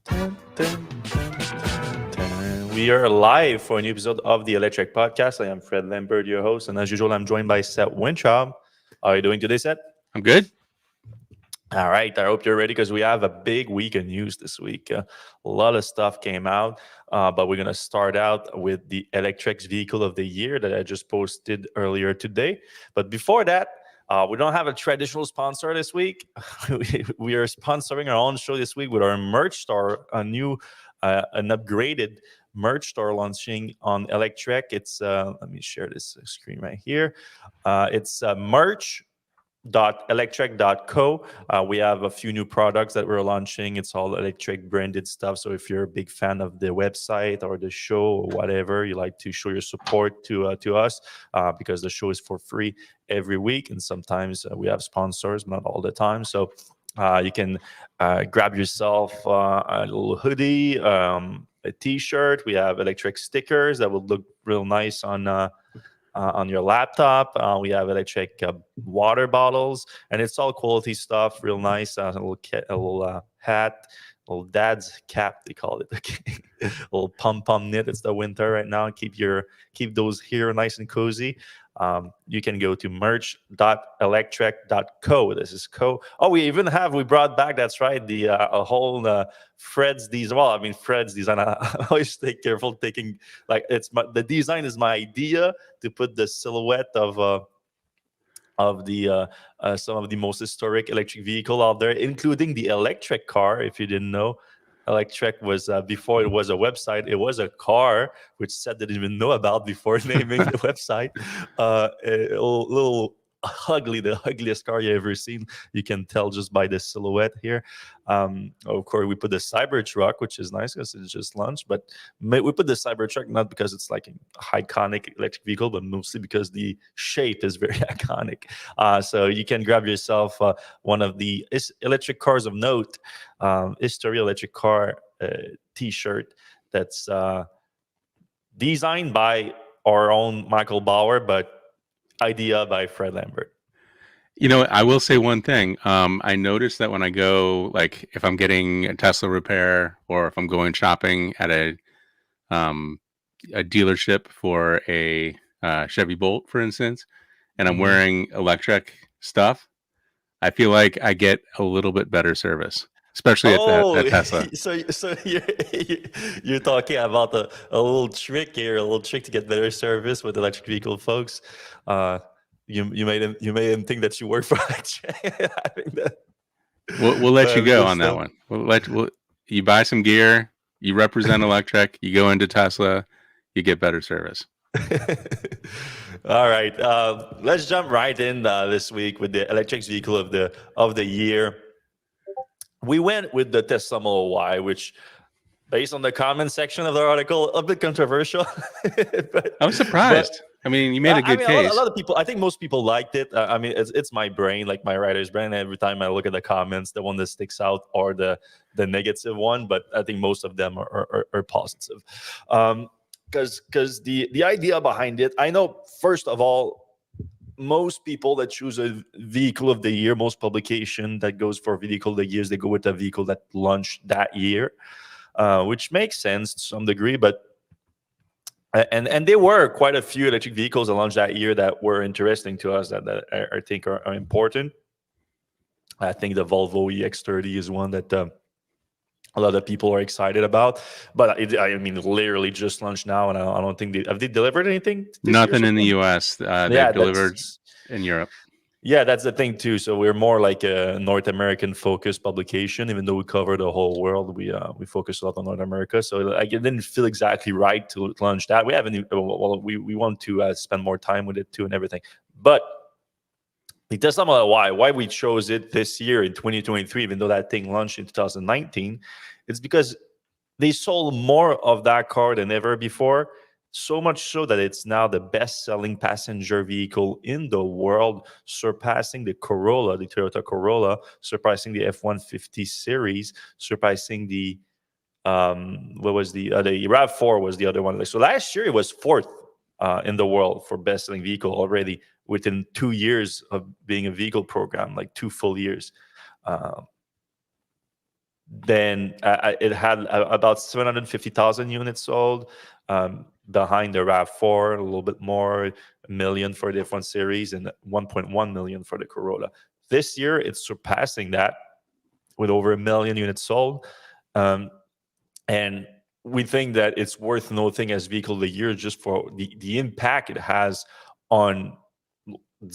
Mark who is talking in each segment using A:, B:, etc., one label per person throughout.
A: Dun, dun, dun, dun, dun. We are live for a new episode of the Electrek podcast. I am Fred Lambert, your host, and as usual, I'm joined by Seth Wintraub. How are you doing today, Seth?
B: I'm good.
A: All right. I hope you're ready because we have a big week of news this week. A lot of stuff came out, but we're going to start out with the Electrek's Vehicle of the Year that I just posted earlier today. But before that, we don't have a traditional sponsor this week. We are sponsoring our own show this week with our merch store, an upgraded merch store launching on Electrek. It's let me share this screen right here. It's merch.electrek.co. We have a few new products that we're launching. It's all Electrek branded stuff. So if you're a big fan of the website or the show or whatever, you like to show your support to us because the show is for free every week. And sometimes we have sponsors, not all the time. So you can grab yourself a little hoodie, a t-shirt. We have Electrek stickers that will look real nice on your laptop. We have Electrek water bottles, and it's all quality stuff, real nice. A little hat, a little dad's cap, they call it. Okay, a little pom knit. It's the winter right now. Keep those here nice and cozy. You can go to merch.electrek.co. This is co. Oh, we brought back, that's right, the a whole Fred's design. Well, I mean, Fred's design. I always stay careful taking, like, the design is my idea to put the silhouette of the some of the most historic electric vehicle out there, including the Electrek car. If you didn't know, Electrek was before it was a website, it was a car, which Seth didn't even know about before naming the website. A little ugly, the ugliest car you ever seen. You can tell just by the silhouette here. Of course, we put the Cybertruck, which is nice because it's just launched. But we put the Cybertruck not because it's like an iconic electric vehicle, but mostly because the shape is very iconic. So you can grab yourself one of the electric cars of note, history electric car T-shirt that's designed by our own Michael Bauer, but idea by Fred Lambert.
B: You know, I will say one thing. I noticed that when I go, like, if I'm getting a Tesla repair or if I'm going shopping at a dealership for a Chevy Bolt, for instance, and I'm wearing Electrek stuff, I feel like I get a little bit better service, especially at Tesla.
A: So you're talking about a little trick here, a little trick to get better service with electric vehicle folks. You made him think that you work for Electrek. I think that
B: We'll let you go on that one. You buy some gear, you represent Electrek, you go into Tesla, you get better service.
A: All right, let's jump right in this week with the Electrek's Vehicle of the Year. We went with the Tesla Model Y, which, based on the comment section of the article, a bit controversial.
B: But I was surprised. I mean, you made a good case.
A: A lot of people, I think most people liked it. I mean, it's my brain, like my writer's brain. Every time I look at the comments, the one that sticks out or the negative one. But I think most of them are positive. Because the idea behind it, I know, first of all, most people that choose a vehicle of the year, most publication that goes for vehicle of the years, they go with a vehicle that launched that year, which makes sense to some degree. But and there were quite a few electric vehicles that launched that year that were interesting to us that I think are important. I think the Volvo EX30 is one that a lot of people are excited about, but I mean, literally just launched now, and I don't think have they delivered anything?
B: Nothing in the U.S. They've delivered in Europe.
A: Yeah, that's the thing too. So we're more like a North American focused publication, even though we cover the whole world. We focus a lot on North America. So like, it didn't feel exactly right to launch that. We haven't. Well, we want to spend more time with it too and everything. But that's not why we chose it this year in 2023, even though that thing launched in 2019. It's because they sold more of that car than ever before. So much so that it's now the best-selling passenger vehicle in the world, surpassing the Corolla, the Toyota Corolla, surpassing the F-150 series, surpassing the what was the RAV4 was the other one. So last year it was fourth in the world for best-selling vehicle already within 2 years of being a vehicle program, like 2 full years. then it had about 750,000 units sold. Behind the RAV4, a little bit more, a million for the F1 series and 1.1 million for the Corolla. This year, it's surpassing that with over 1 million units sold. And we think that it's worth noting as vehicle of the year just for the impact it has on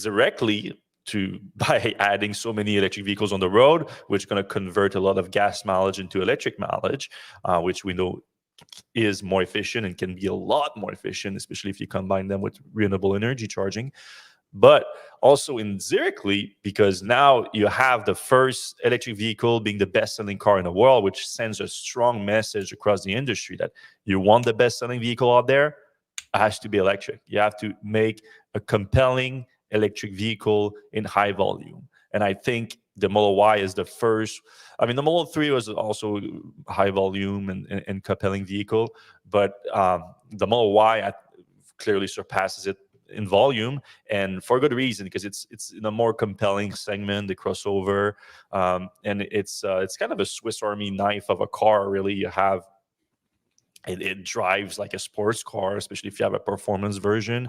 A: directly to by adding so many electric vehicles on the road, which is going to convert a lot of gas mileage into electric mileage, which we know is more efficient and can be a lot more efficient, especially if you combine them with renewable energy charging. But also indirectly, because now you have the first electric vehicle being the best-selling car in the world, which sends a strong message across the industry that you want the best-selling vehicle out there, it has to be electric. You have to make a compelling electric vehicle in high volume. And I think the Model Y is the first. I mean, the Model 3 was also high volume and compelling vehicle, but the Model Y clearly surpasses it in volume, and for good reason, because it's in a more compelling segment, the crossover, and it's kind of a Swiss Army knife of a car. Really, you have it drives like a sports car, especially if you have a performance version.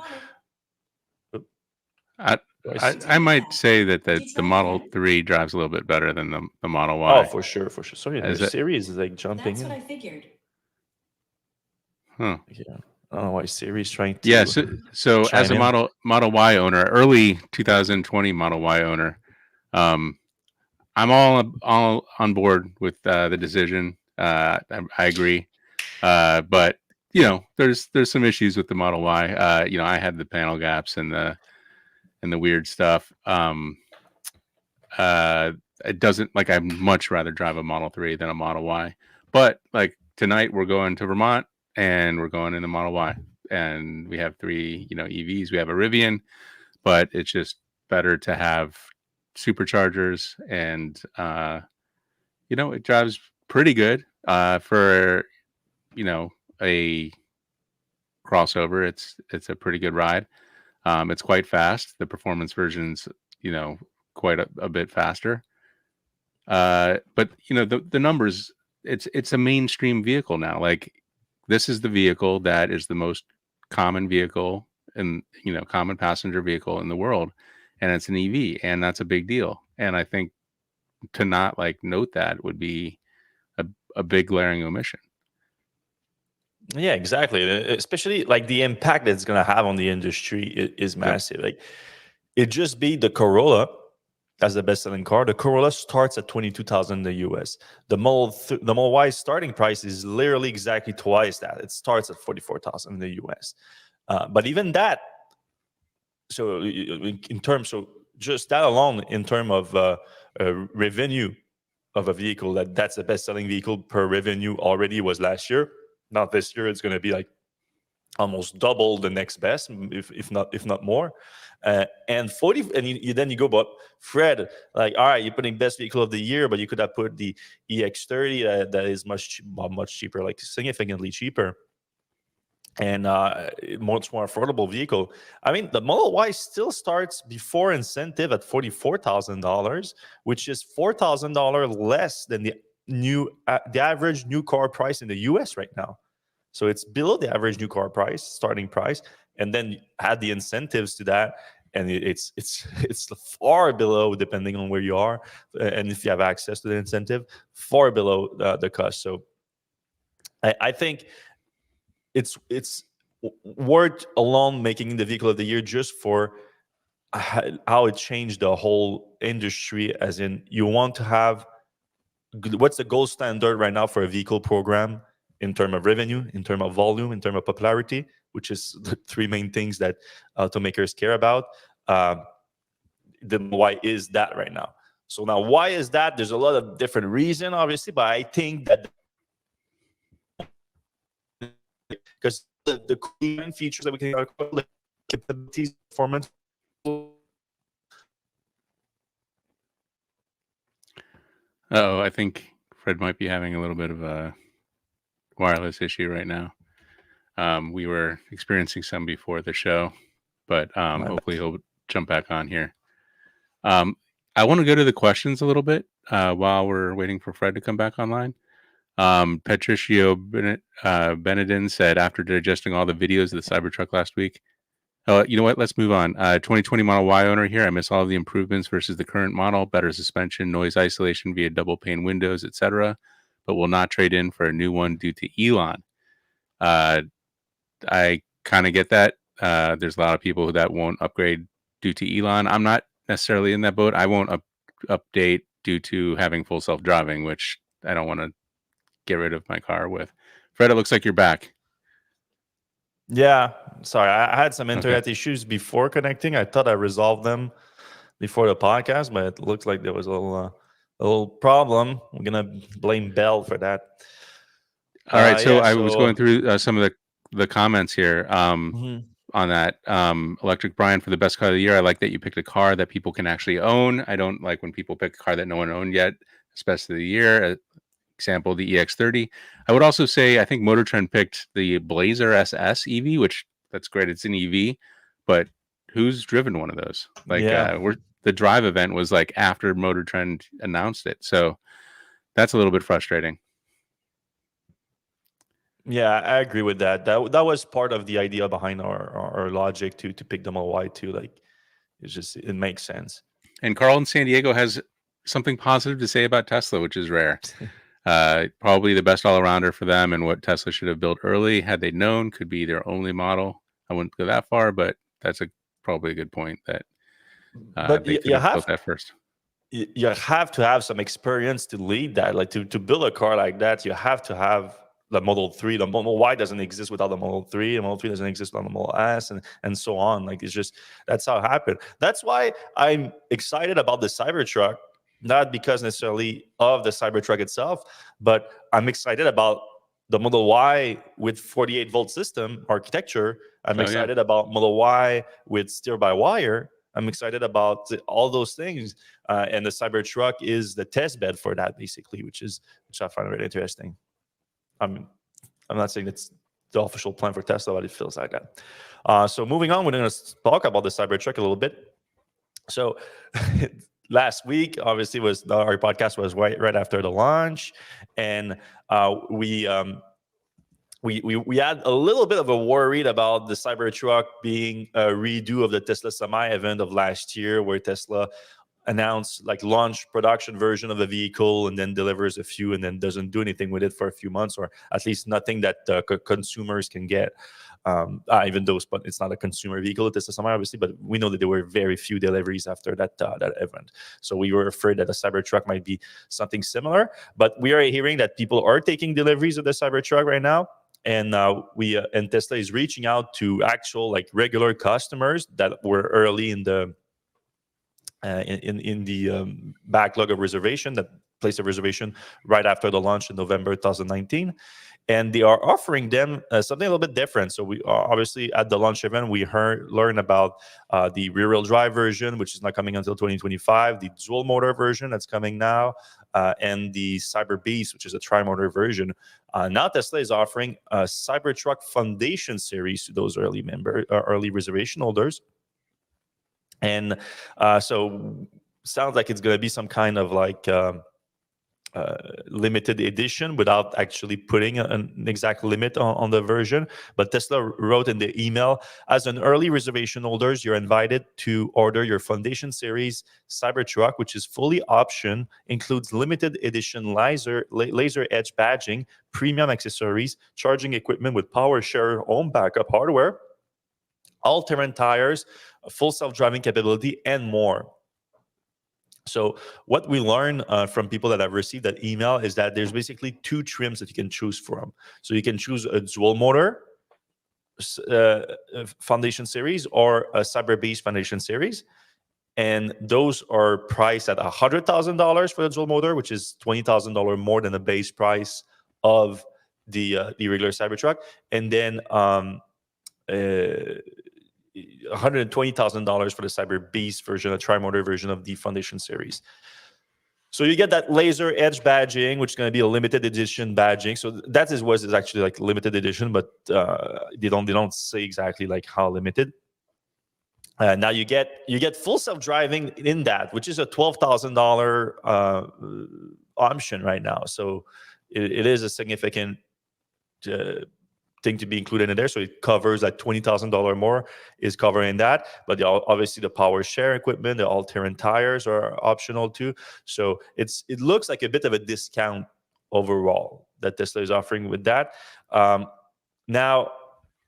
B: I might say that the Model 3 drives a little bit better than the Model Y.
A: Oh, for sure. Sorry, the series is like jumping.
C: That's what I figured.
B: Huh.
A: Yeah. I don't know why Siri's trying to.
B: Yeah. So as a Model Y owner, early 2020 Model Y owner, I'm all on board with the decision. I agree. But there's some issues with the Model Y. I had the panel gaps and the weird stuff. It doesn't, like, I'd much rather drive a Model 3 than a Model Y. But like tonight we're going to Vermont and we're going in the Model Y, and we have 3 EVs. We have a Rivian, but it's just better to have superchargers, and it drives pretty good for a crossover. It's a pretty good ride. It's quite fast. The performance version's quite a bit faster. But the numbers, it's a mainstream vehicle now. Like, this is the vehicle that is the most common vehicle and common passenger vehicle in the world, and it's an EV, and that's a big deal. And I think to not note that would be a big glaring omission.
A: Yeah, exactly. Especially like the impact that it's going to have on the industry is massive. Like, it just beat the Corolla as the best-selling car. The Corolla starts at $22,000 in the US. The Model Y starting price is literally exactly twice that. It starts at $44,000 in the US. But even that, so in terms of just that alone, in terms of revenue of a vehicle, that's the best-selling vehicle per revenue already was last year. Not this year. It's going to be like almost double the next best, if not more. And 40, and then you go, but Fred, like, all right, you're putting best vehicle of the year, but you could have put the EX30 that is much cheaper, like significantly cheaper, and much more affordable vehicle. I mean, the Model Y still starts before incentive at $44,000, which is $4,000 less than the average new car price in the US right now. So it's below the average new car price, starting price, and then add the incentives to that, and it's far below, depending on where you are, and if you have access to the incentive, far below the cost. So I think it's worth alone making the vehicle of the year just for how it changed the whole industry. As in, you want to have what's the gold standard right now for a vehicle program in terms of revenue, in terms of volume, in terms of popularity, which is the 3 main things that automakers care about. Then why is that right now? So now, why is that? There's a lot of different reasons, obviously, but I think that because the cool features that we can talk about, like capabilities, performance.
B: I think Fred might be having a little bit of a wireless issue right now. We were experiencing some before the show, but hopefully he'll jump back on here. I want to go to the questions a little bit. while we're waiting for Fred to come back online. Patricio Benedin said, after digesting all the videos of the Cybertruck last week, you know what? Let's move on. 2020 Model Y owner here. I miss all of the improvements versus the current model, better suspension, noise isolation via double pane windows, etc., but will not trade in for a new one due to Elon. I kind of get that. There's a lot of people that won't upgrade due to Elon. I'm not necessarily in that boat. I won't update due to having full self-driving, which I don't want to get rid of my car with. Fred, it looks like you're back.
A: Yeah, sorry, I had some internet issues before connecting. I thought I resolved them before the podcast, but it looks like there was a little problem. I'm gonna blame Bell for that.
B: All right, so I was going through some of the comments here
A: mhm.
B: on that. Electric Brian, for the best car of the year, I like that you picked a car that people can actually own. I don't like when people pick a car that no one owned yet, especially the year. Example, the EX30. I would also say I think Motor Trend picked the Blazer SS EV, which that's great. It's an EV, but who's driven one of those? Like, the drive event was like after Motor Trend announced it, so that's a little bit frustrating.
A: Yeah, I agree with that. That was part of the idea behind our logic to pick the Model Y too. Like, it makes sense.
B: And Carl in San Diego has something positive to say about Tesla, which is rare. Probably the best all-arounder for them, and what Tesla should have built early had they known could be their only model. I wouldn't go that far, but that's probably a good point that they could have built that first.
A: You have to have some experience to lead that. Like to build a car like that, you have to have the Model 3. The Model Y doesn't exist without the Model 3. The Model 3 doesn't exist without the Model S, and so on. Like, it's just, that's how it happened. That's why I'm excited about the Cybertruck. Not because necessarily of the Cybertruck itself, but I'm excited about the Model Y with 48-volt system architecture. I'm excited about Model Y with steer-by-wire. I'm excited about all those things. And the Cybertruck is the test bed for that, basically, which I find really interesting. I'm not saying it's the official plan for Tesla, but it feels like that. So moving on, we're going to talk about the Cybertruck a little bit. So last week, obviously, our podcast was right after the launch, and we had a little bit of a worry about the Cybertruck being a redo of the Tesla Semi event of last year, where Tesla announced launch production version of the vehicle and then delivers a few and then doesn't do anything with it for a few months, or at least nothing that consumers can get. Even though it's not a consumer vehicle, Tesla Semi, obviously, but we know that there were very few deliveries after that event. So we were afraid that the Cybertruck might be something similar. But we are hearing that people are taking deliveries of the Cybertruck right now, and and Tesla is reaching out to actual regular customers that were early in the backlog of reservation, that placed a reservation right after the launch in November 2019. And they are offering them something a little bit different. So we obviously at the launch event, we learned about the rear-wheel drive version, which is not coming until 2025, the dual motor version that's coming now, and the Cyber Beast, which is a tri-motor version. Now Tesla is offering a Cybertruck Foundation Series to those early reservation holders. And so sounds like it's going to be some kind of limited edition without actually putting an exact limit on the version. But Tesla wrote in the email, as an early reservation holders, you're invited to order your Foundation Series Cybertruck, which is fully option, includes limited edition laser edge badging, premium accessories, charging equipment with power share home backup hardware, all-terrain tires, full self-driving capability, and more. So what we learn from people that have received that email is that there's basically two trims that you can choose from. So you can choose a dual motor Foundation Series or a Cyber Beast Foundation Series. And those are priced at $100,000 for the dual motor, which is $20,000 more than the base price of the regular Cybertruck. And then $120,000 for the Cyber Beast version, a tri-motor version of the Foundation Series. So you get that laser edge badging, which is going to be a limited edition badging. So that is actually limited edition, but they don't say exactly how limited. Now you get full self-driving in that, which is a $12,000 option right now. So it is a significant thing to be included in there. So it covers that $20,000 more is covering that. But obviously the power share equipment, the all-terrain tires are optional too. So it looks like a bit of a discount overall that Tesla is offering with that. Now,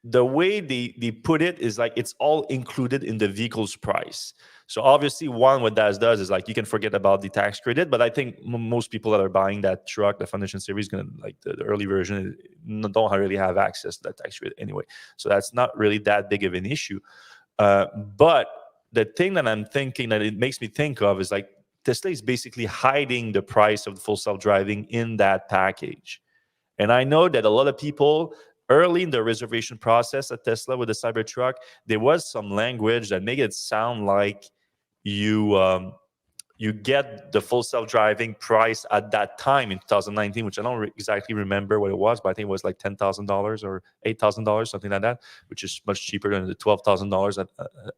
A: the way they put it is like it's all included in the vehicle's price. So obviously, what that does is like you can forget about the tax credit, but I think most people that are buying that truck, the Foundation Series, gonna like the early version, don't really have access to that tax credit anyway. So that's not really that big of an issue. But the thing that I'm thinking that it makes me think of is like Tesla is basically hiding the price of the full self-driving in that package. And I know that a lot of people early in the reservation process at Tesla with the Cybertruck, there was some language that made it sound like you get the full self-driving price at that time in 2019, which I don't exactly remember what it was, but I think it was like $10,000 or $8,000, something like that, which is much cheaper than the $12,000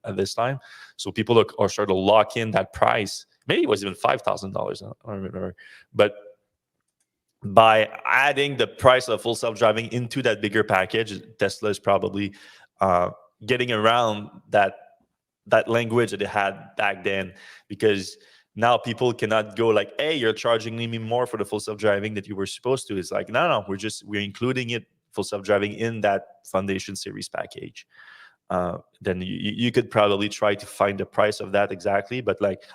A: at this time. So people are starting to lock in that price. Maybe it was even $5,000. I don't remember, but by adding the price of full self-driving into that bigger package, Tesla is probably getting around that language that they had back then, because now people cannot go like, hey, you're charging me more for the full self-driving that you were supposed to. It's like, no, we're including it, full self-driving, in that Foundation Series package. Then you could probably try to find the price of that exactly, but like,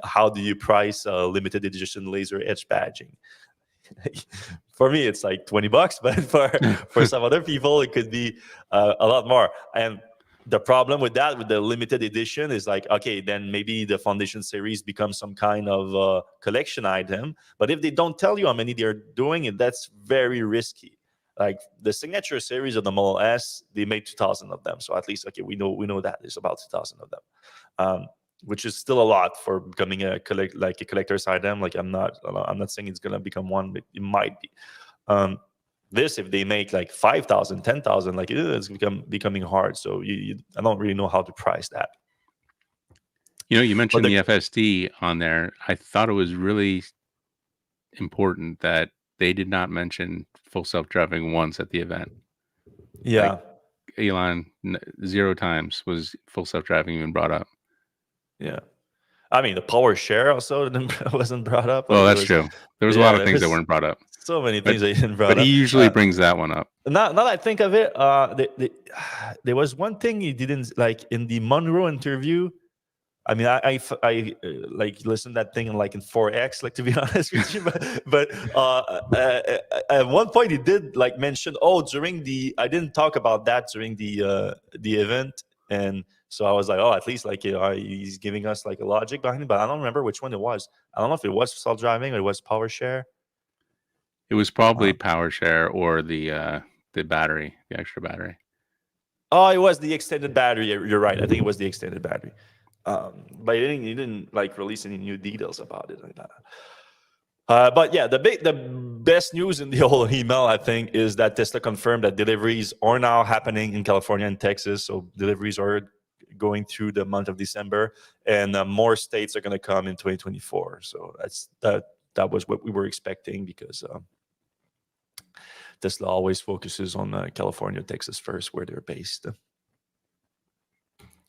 A: how do you price a limited edition laser edge badging? For me, it's like $20, but for some other people, it could be a lot more. And the problem with that, with the limited edition, is like, okay, then maybe the Foundation Series becomes some kind of collection item. But if they don't tell you how many they're doing, that's very risky. Like the Signature Series of the Model S, they made 2,000 of them. So at least, okay, we know that there's about 2,000 of them. Which is still a lot for becoming a collector's item. Like I'm not saying it's gonna become one, but it might be. This, if they make like 5,000, 10,000, like it's becoming hard. So I don't really know how to price that.
B: You mentioned the FSD on there. I thought it was really important that they did not mention full self-driving once at the event.
A: Yeah,
B: like Elon 0 times was full self-driving even brought up.
A: Yeah. I mean, the power share also wasn't brought up.
B: Well, that's true. There was a lot of things that weren't brought up.
A: So many things they didn't brought up.
B: But he usually brings that one up.
A: Now that I think of it, there was one thing he didn't like in the Monroe interview. I mean, I like listened to that thing in 4X, like, to be honest with you. But at one point he did like mention, I didn't talk about that during the event. And so I was like, at least like he's giving us like a logic behind it, but I don't remember which one it was. I don't know if it was self-driving or it was power share.
B: It was probably power share or the battery, the extra battery.
A: Oh, it was the extended battery. You're right. I think it was the extended battery. But he didn't like release any new details about it like that. But yeah, the best news in the whole email, I think, is that Tesla confirmed that deliveries are now happening in California and Texas. So deliveries are going through the month of December, and more states are going to come in 2024. So that was what we were expecting, because Tesla always focuses on California, Texas first, where they're based.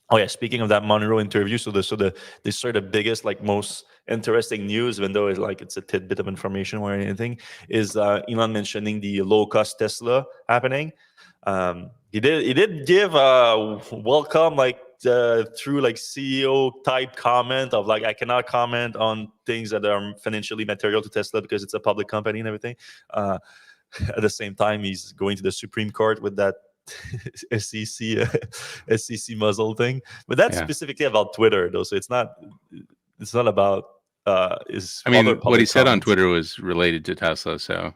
A: Oh yeah, speaking of that Monroe interview, so the biggest, like, most interesting news, even though it's a tidbit of information or anything, is Elon mentioning the low-cost Tesla happening. He did give a welcome, through like CEO type comment of like, I cannot comment on things that are financially material to Tesla because it's a public company and everything. At the same time, he's going to the Supreme Court with that SEC muzzle thing, but that's specifically about Twitter though, so it's not about
B: what he said on Twitter was related to Tesla, so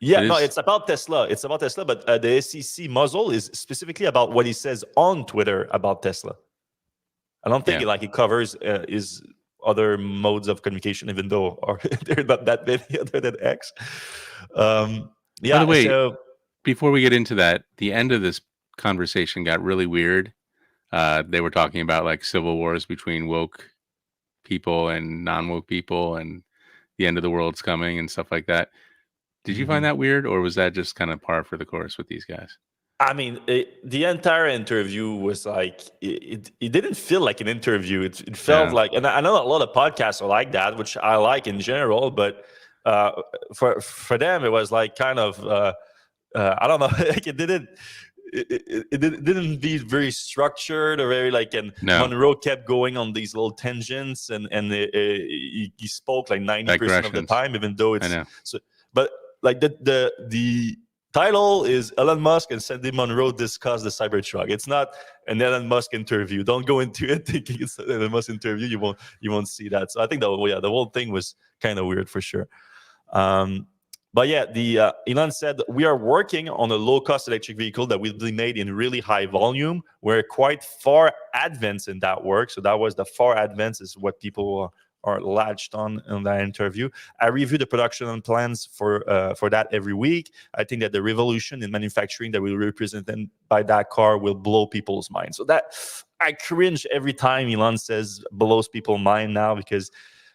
A: it's about Tesla, but the SEC muzzle is specifically about what he says on Twitter about Tesla. I don't think it covers his other modes of communication, even though they're not that many other than X. By
B: the way, before we get into that, the end of this conversation got really weird. They were talking about like civil wars between woke people and non-woke people, and the end of the world's coming and stuff like that. Did you find that weird, or was that just kind of par for the course with these guys?
A: I mean, the entire interview was like it didn't feel like an interview. It felt
B: Yeah.
A: like, and I know a lot of podcasts are like that, which I like in general, but for them it was like kind of I don't know, like it didn't be very structured or very like. And
B: No.
A: Monroe kept going on these little tangents, and he spoke like 90% of the
B: Digressions.
A: time, even though
B: I
A: it's
B: know.
A: so. But like the title is Elon Musk and Sandy Monroe discuss the Cybertruck. It's not an Elon Musk interview. Don't go into it thinking it's an Elon Musk interview. You won't see that. So I think the whole thing was kind of weird for sure. But yeah, the Elon said we are working on a low-cost electric vehicle that will be made in really high volume. We're quite far advanced in that work. So that was the far advanced is what people are latched on in that interview. I review the production plans for that every week. I think that the revolution in manufacturing that will represent by that car will blow people's minds. So that I cringe every time Elon says blows people's mind now, because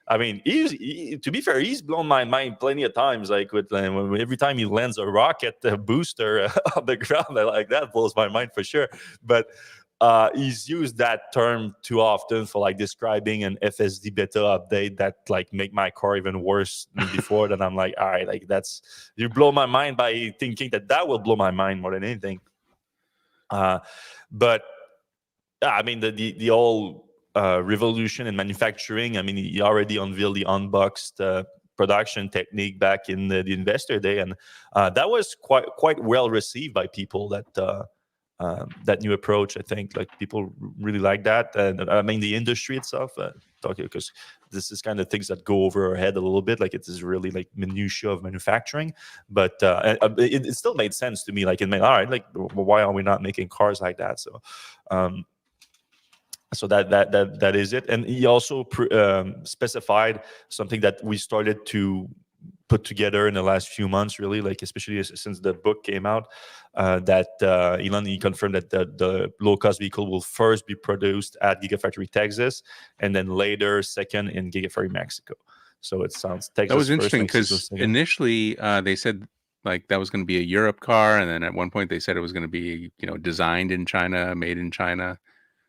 A: I mean, to be fair, he's blown my mind plenty of times. Like every time he lands a rocket booster on the ground, like that blows my mind for sure. But he's used that term too often for like describing an FSD beta update that like make my car even worse than before. Then I'm like, all right, like you blow my mind by thinking that will blow my mind more than anything. But I mean, the whole revolution in manufacturing. I mean, he already unveiled the unboxed production technique back in the investor day, and that was quite well received by people. That new approach, I think, like people really like that, and I mean the industry itself. Talking because this is kind of things that go over our head a little bit, like it is really like minutiae of manufacturing, but it still made sense to me. Like, all right, like why are we not making cars like that? So. So that is it. And he also specified something that we started to put together in the last few months, really, like especially since the book came out, that Elon, he confirmed that the low-cost vehicle will first be produced at Gigafactory Texas, and then later second in Gigafactory Mexico. So it sounds Texas
B: That was interesting
A: first, Mexico
B: because
A: second.
B: initially they said like that was going to be a Europe car, and then at one point they said it was going to be designed in China, made in China.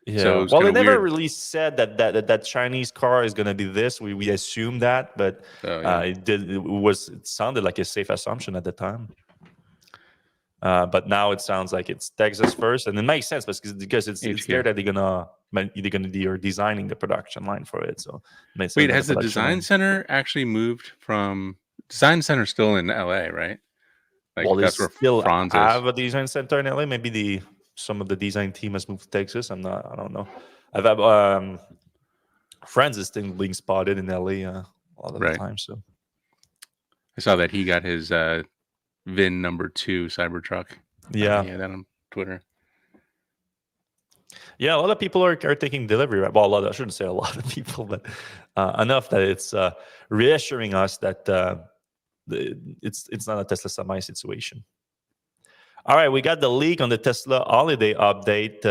A: Yeah.
B: So it was
A: Well, they
B: kinda
A: never
B: weird.
A: really said that Chinese car is going to be this. We assumed that, but
B: Oh, yeah.
A: it sounded like a safe assumption at the time. But now it sounds like it's Texas first, and it makes sense because it's
B: HQ.
A: there that they're designing the production line for it. So it makes sense
B: Wait,
A: that
B: has the
A: production
B: design
A: line.
B: center actually moved from design center still in LA, right? Like
A: Well, they
B: that's where
A: still
B: Franz
A: have
B: is.
A: a design center in LA. Maybe some of the design team has moved to Texas. I don't know. I've had friends is still being spotted in LA a lot of the
B: Right.
A: time. So
B: I saw that he got his VIN number 2 Cybertruck.
A: yeah.
B: He had that on Twitter.
A: Yeah, a lot of people are taking delivery. Right? Well, I shouldn't say a lot of people, but enough that it's reassuring us that it's not a Tesla semi situation. All right, we got the leak on the Tesla holiday update.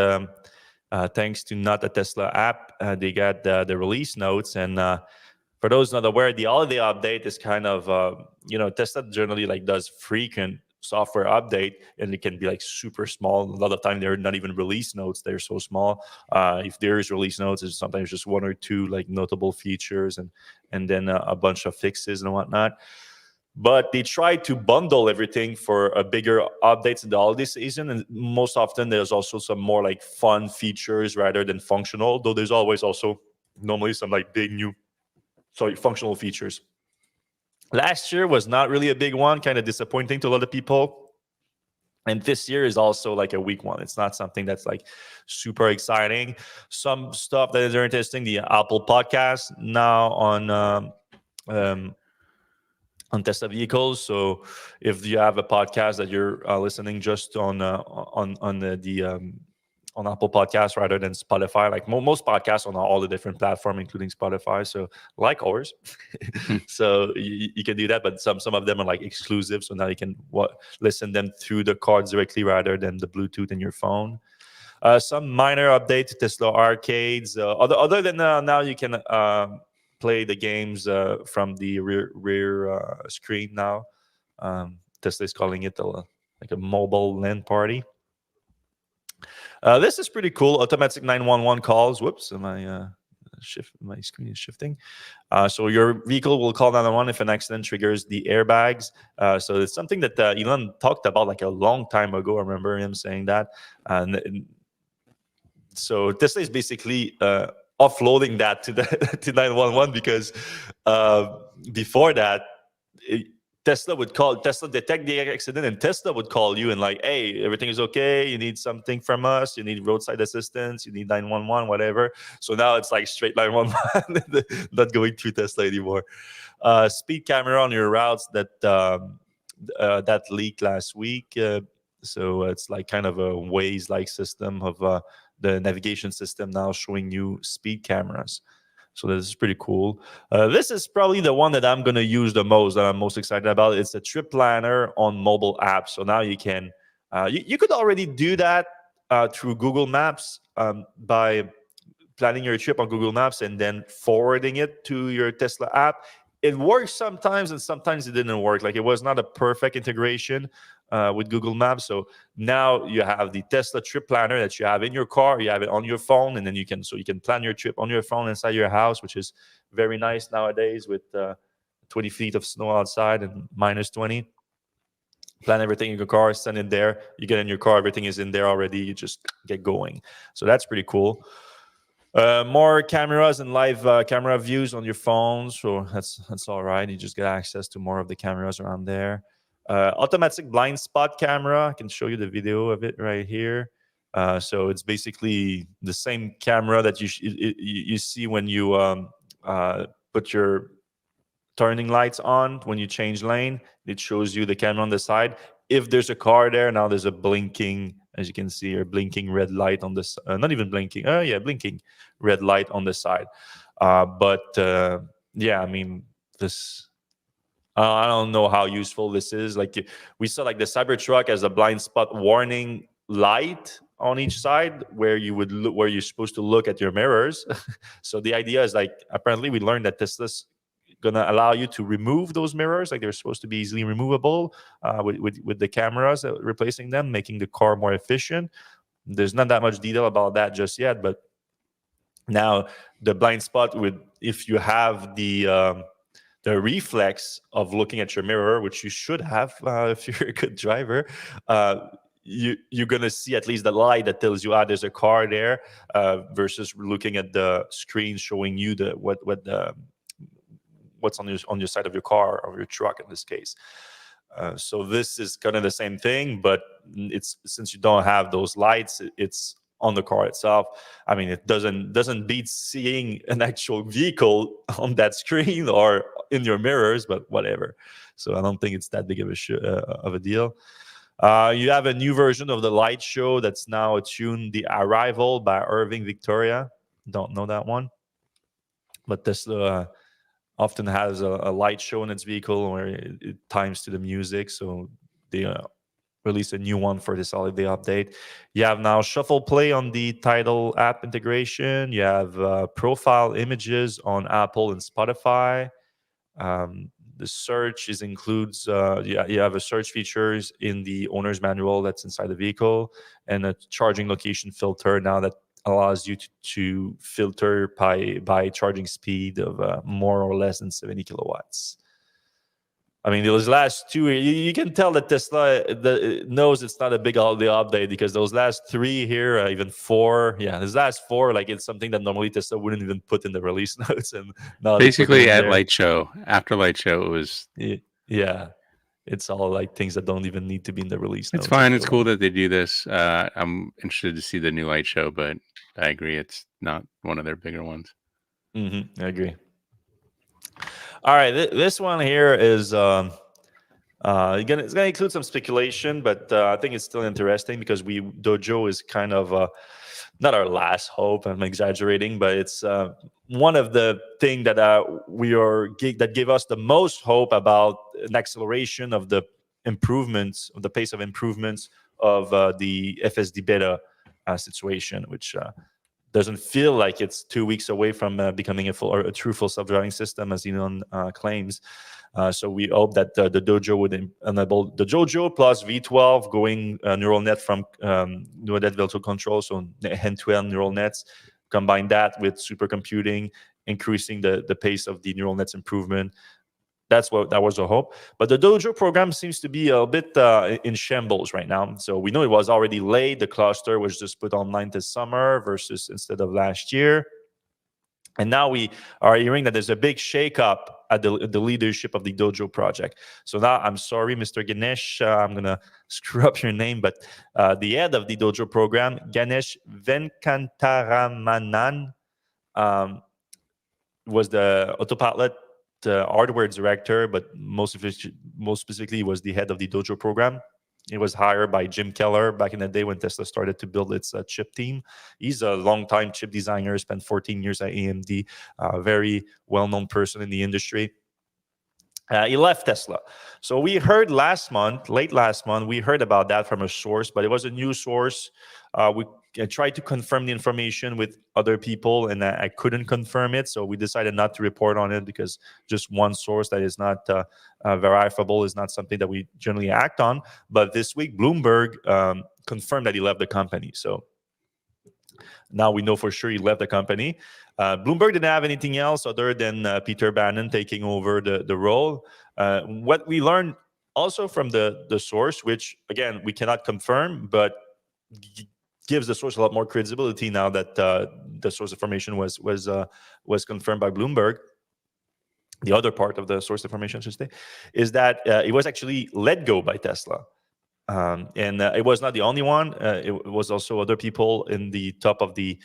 A: Thanks to Not a Tesla app, they got the release notes. And for those not aware, the holiday update is kind of Tesla generally like does frequent software update, and it can be like super small. A lot of time they're not even release notes; they're so small. If there is release notes, it's sometimes just one or two like notable features, and then a bunch of fixes and whatnot. But they try to bundle everything for a bigger updates in the holiday season, and most often there's also some more like fun features rather than functional. Though there's always also normally some like big new, functional features. Last year was not really a big one, kind of disappointing to a lot of people. And this year is also like a weak one. It's not something that's like super exciting. Some stuff that is very interesting. The Apple Podcast now on Tesla vehicles. So if you have a podcast that you're listening just on Apple Podcasts rather than Spotify, like most podcasts on all the different platforms, including Spotify. So like ours, so you can do that. But some of them are like exclusive, so now you can listen them through the cards directly rather than the Bluetooth in your phone. Some minor update to Tesla arcades. Other than now you can play the games from the rear screen now. Tesla is calling it like a mobile LAN party. This is pretty cool. Automatic 911 calls. Whoops, my screen is shifting. So your vehicle will call 911 if an accident triggers the airbags. So it's something that Elon talked about like a long time ago. I remember him saying that. And so Tesla is basically offloading that to the to 911 because before that, Tesla detect the accident, and Tesla would call you and like, hey, everything is okay. You need something from us. You need roadside assistance. You need 911, whatever. So now it's like straight 911, not going through Tesla anymore. Speed camera on your routes that leaked last week. So it's like kind of a Waze-like system of the navigation system now showing you speed cameras. So this is pretty cool. This is probably the one that I'm going to use the most, that I'm most excited about. It's a trip planner on mobile apps. So now you can, you could already do that through Google Maps by planning your trip on Google Maps and then forwarding it to your Tesla app. It works sometimes and sometimes it didn't work. Like it was not a perfect integration with Google Maps. So now you have the Tesla trip planner that you have in your car. You have it on your phone, and then you can plan your trip on your phone inside your house, which is very nice nowadays with 20 feet of snow outside and minus 20. Plan everything in your car, send it there. You get in your car, everything is in there already. You just get going. So that's pretty cool. More cameras and live camera views on your phones, so that's all right. You just get access to more of the cameras around there. Automatic blind spot camera. I can show you the video of it right here. So it's basically the same camera that you see when you put your turning lights on when you change lane. It shows you the camera on the side. If there's a car there, now there's a blinking, as you can see, or blinking red light on this. Not even blinking. Blinking red light on the side. Yeah, I mean, this. I don't know how useful this is. Like we saw, like the Cybertruck as a blind spot warning light on each side, where you would look, where you're supposed to look at your mirrors. So the idea is like, apparently we learned that Tesla's gonna allow you to remove those mirrors, like they're supposed to be easily removable with the cameras replacing them, making the car more efficient. There's not that much detail about that just yet, but now the blind spot if you have the reflex of looking at your mirror, which you should have if you're a good driver, you're going to see at least the light that tells you, there's a car there, versus looking at the screen showing you what's on your side of your car or your truck in this case. So this is kind of the same thing, but it's, since you don't have those lights, it's on the car itself. I mean, it doesn't beat seeing an actual vehicle on that screen or in your mirrors, but whatever. So I don't think it's that big of a deal. You have a new version of the light show that's now tuned, the Arrival by Irving Victoria. Don't know that one, but Tesla often has a light show in its vehicle where it times to the music. So they release a new one for this holiday update. You have now Shuffle Play on the Tidal app integration. You have profile images on Apple and Spotify. The search includes you have a search features in the owner's manual that's inside the vehicle, and a charging location filter now that allows you to filter by charging speed of more or less than 70 kilowatts. I mean, those last two, you can tell that Tesla knows it's not a big holiday update, because those last three here, even four, those last four, like it's something that normally Tesla wouldn't even put in the release notes, and now
B: basically at light show, after light show, it was
A: it's all like things that don't even need to be in the release notes.
B: It's fine. It's cool that they do this. I'm interested to see the new light show, but I agree it's not one of their bigger ones.
A: I agree. All right, this one here is it's gonna include some speculation, but I think it's still interesting because Dojo is kind of not our last hope. I'm exaggerating, but it's one of the things that that gave us the most hope about an acceleration of the improvements, of the pace of improvements of the FSD beta situation, which doesn't feel like it's 2 weeks away from becoming a true full self-driving system, as Elon claims. So we hope that the Dojo would enable the Dojo plus V12 going neural net from neural net virtual control, so end-to-end neural nets. Combine that with supercomputing, increasing the pace of the neural nets improvement. That was the hope. But the Dojo program seems to be a bit in shambles right now. So we know it was already late. The cluster was just put online this summer versus instead of last year. And now we are hearing that there's a big shakeup at the leadership of the Dojo project. So now, I'm sorry, Mr. Ganesh, I'm going to screw up your name, but the head of the Dojo program, Ganesh Venkataramanan, was the autopilot hardware director, but most specifically was the head of the Dojo program. He was hired by Jim Keller back in the day when Tesla started to build its chip team. He's a longtime chip designer, spent 14 years at AMD, a very well-known person in the industry. He left Tesla. So we heard late last month, we heard about that from a source, but it was a new source. We tried to confirm the information with other people, and I couldn't confirm it. So we decided not to report on it, because just one source that is not verifiable is not something that we generally act on. But this week, Bloomberg confirmed that he left the company. So now we know for sure he left the company. Bloomberg didn't have anything else other than Peter Bannon taking over the role. What we learned also from the source, which again we cannot confirm, but gives the source a lot more credibility now that the source information was confirmed by Bloomberg. The other part of the source information, I should say, is that it was actually let go by Tesla. And it was not the only one. It was also other people in the top of the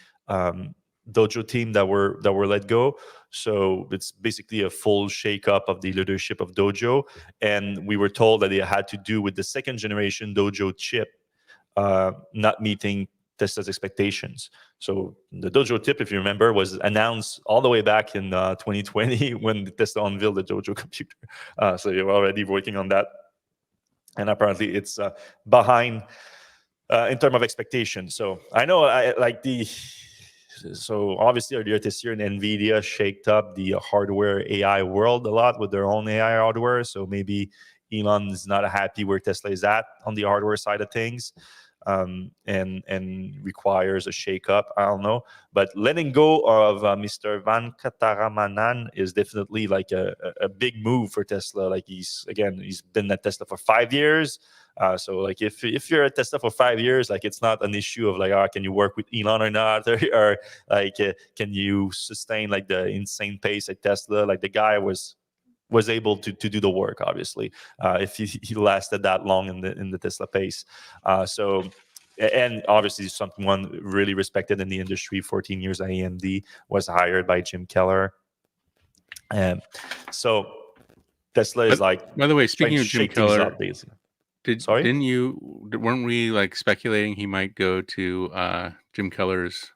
A: Dojo team that were let go. So it's basically a full shakeup of the leadership of Dojo. And we were told that it had to do with the second generation Dojo chip not meeting Tesla's expectations. So the Dojo chip, if you remember, was announced all the way back in 2020 when Tesla unveiled the Dojo computer. So you're already working on that. And apparently it's behind in terms of expectations. So I know so obviously earlier this year, NVIDIA shaked up the hardware AI world a lot with their own AI hardware. So maybe Elon is not happy where Tesla is at on the hardware side of things, and requires a shakeup. I don't know. But letting go of Mr. Venkataramanan is definitely like a big move for Tesla. Like he's been at Tesla for 5 years. So like if you're at Tesla for 5 years, like it's not an issue of like, can you work with Elon or not, or like can you sustain like the insane pace at Tesla? Like the guy was able to do the work, obviously, if he lasted that long in the Tesla pace. And obviously someone really respected in the industry, 14 years at AMD, was hired by Jim Keller. So Tesla is like,
B: by the way, speaking of Jim Keller,
A: up,
B: weren't we like speculating he might go to Jim Keller's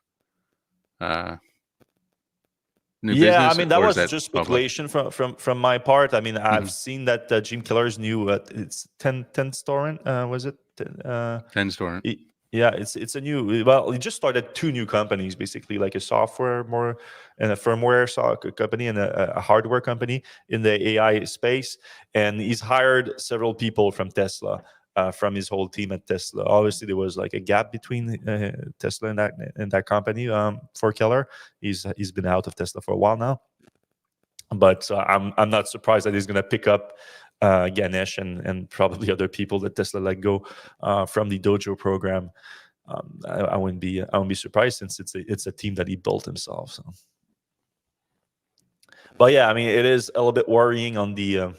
B: new business?
A: I mean, that was
B: that
A: just speculation from my part. I mean, I've seen that Jim Keller's new it's 10 store, was it
B: 10 store?
A: Yeah, it's a new. Well, he just started 2 new companies, basically, like a software and a firmware company and a hardware company in the AI space. And he's hired several people from Tesla, from his whole team at Tesla. Obviously, there was like a gap between Tesla and that company for Keller. He's been out of Tesla for a while now, but I'm not surprised that he's going to pick up Ganesh and probably other people that Tesla let go from the Dojo program. I wouldn't be surprised, since it's a team that he built himself. So. But yeah, I mean, it is a little bit worrying on the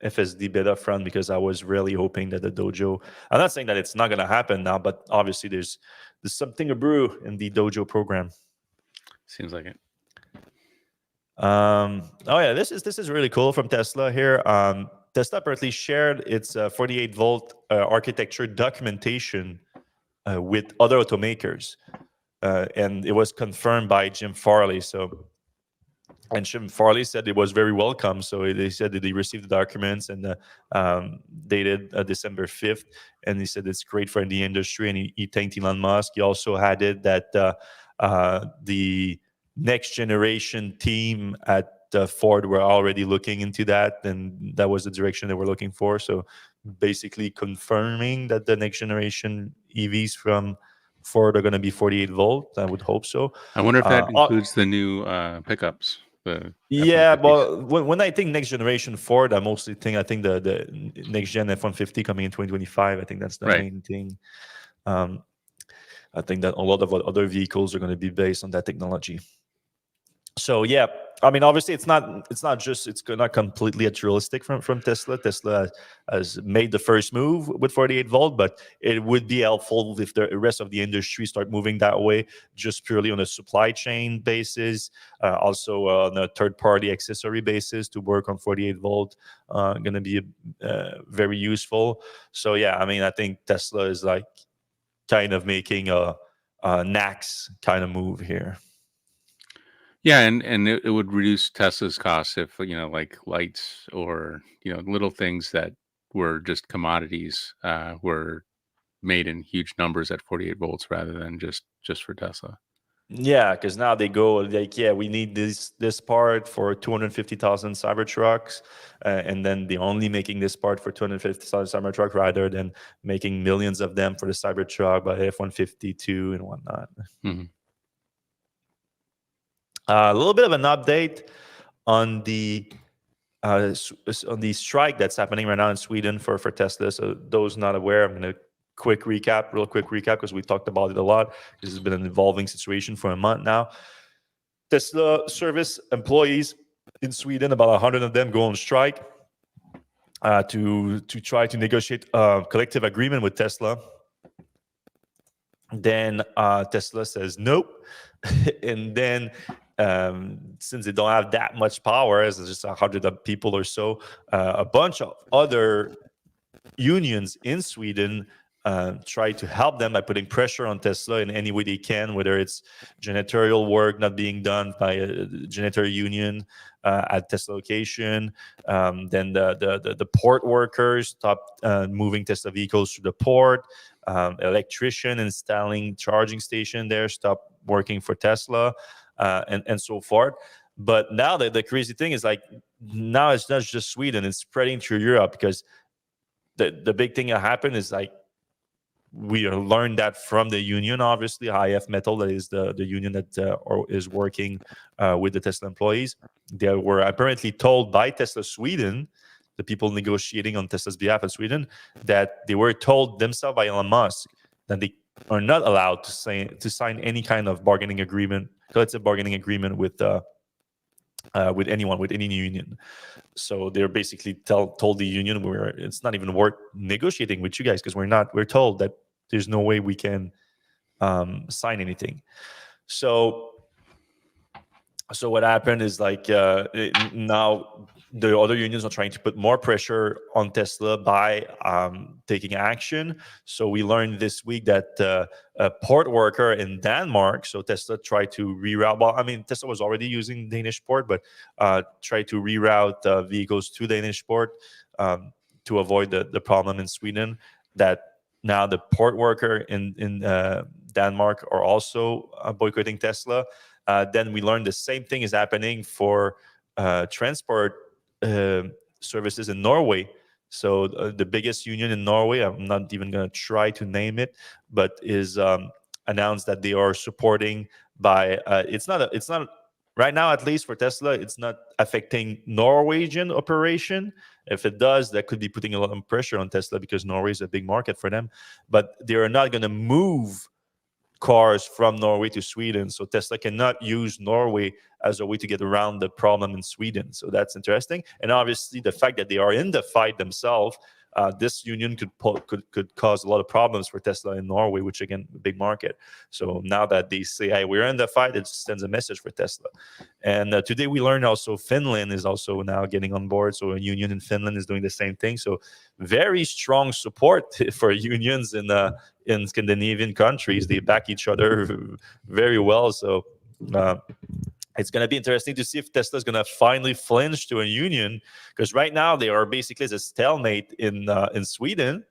A: FSD beta front, because I was really hoping that the Dojo. I'm not saying that it's not going to happen now, but obviously there's something a brew in the Dojo program.
B: Seems like it.
A: Oh yeah, this is really cool from Tesla here. Tesla apparently shared its 48-volt architecture documentation with other automakers, and it was confirmed by Jim Farley. So And Jim Farley said it was very welcome. So they said that they received the documents and dated December 5th. And he said it's great for the industry. And he thanked Elon Musk. He also added that the next generation team at Ford were already looking into that. And that was the direction they were looking for. So basically confirming that the next generation EVs from Ford are going to be 48 volt. I would hope so.
B: I wonder if that includes the new pickups.
A: Yeah, but when I think next generation Ford, I think the next gen F-150 coming in 2025. I think that's the main thing. I think that a lot of other vehicles are going to be based on that technology. So yeah, I mean, obviously, it's not completely altruistic from Tesla. Tesla has made the first move with 48 volt, but it would be helpful if the rest of the industry start moving that way, just purely on a supply chain basis, also on a third party accessory basis to work on 48 volt. Going to be very useful. So yeah, I mean, I think Tesla is like kind of making a NACS kind of move here.
B: Yeah, and it would reduce Tesla's costs if, like lights or, little things that were just commodities were made in huge numbers at 48 volts rather than just for Tesla.
A: Yeah, because now they go like, yeah, we need this part for 250,000 Cybertrucks, and then they're only making this part for 250,000 Cybertruck rather than making millions of them for the Cybertruck by F-152 and whatnot.
B: Mm-hmm.
A: A little bit of an update on the strike that's happening right now in Sweden for Tesla. So those not aware, I'm going to real quick recap, because we talked about it a lot. This has been an evolving situation for a month now. Tesla service employees in Sweden, about 100 of them, go on strike to try to negotiate a collective agreement with Tesla. Then Tesla says nope, and then since they don't have that much power, as just 100 people or so, a bunch of other unions in Sweden try to help them by putting pressure on Tesla in any way they can, whether it's janitorial work not being done by a janitor union at Tesla location, then the port workers stopped moving Tesla vehicles through the port, electrician installing charging station there stopped working for Tesla, and so forth. But now the crazy thing is, like, now it's not just Sweden, it's spreading through Europe, because the big thing that happened is, like, we learned that from the union, obviously, IF Metal, that is the union that is working with the Tesla employees. They were apparently told by Tesla Sweden, the people negotiating on Tesla's behalf in Sweden, that they were told themselves by Elon Musk that they are not allowed to sign any kind of bargaining agreement, collective bargaining agreement with anyone, with any union. So they're basically told the union, it's not even worth negotiating with you guys, because we're told that there's no way we can sign anything. So what happened is, like, now the other unions are trying to put more pressure on Tesla by taking action. So we learned this week that a port worker in Denmark, so Tesla tried to reroute, well, I mean, Tesla was already using Danish port, but tried to reroute vehicles to Danish port to avoid the problem in Sweden, that now the port worker in Denmark are also boycotting Tesla. Then we learned the same thing is happening for transport services in Norway. So the biggest union in Norway, I'm not even going to try to name it, but is announced that they are supporting by it's not right now, at least for Tesla, it's not affecting Norwegian operation. If it does, that could be putting a lot of pressure on Tesla, because Norway is a big market for them. But they are not going to move cars from Norway to Sweden, so Tesla cannot use Norway as a way to get around the problem in Sweden. So that's interesting. And obviously, the fact that they are in the fight themselves, this union could cause a lot of problems for Tesla in Norway, which, again, a big market. So now that they say, hey, we're in the fight, it sends a message for Tesla. And today we learned also Finland is also now getting on board. So a union in Finland is doing the same thing. So very strong support for unions in Scandinavian countries. They back each other very well. So It's going to be interesting to see if Tesla is going to finally flinch to a union, because right now they are basically as a stalemate in Sweden,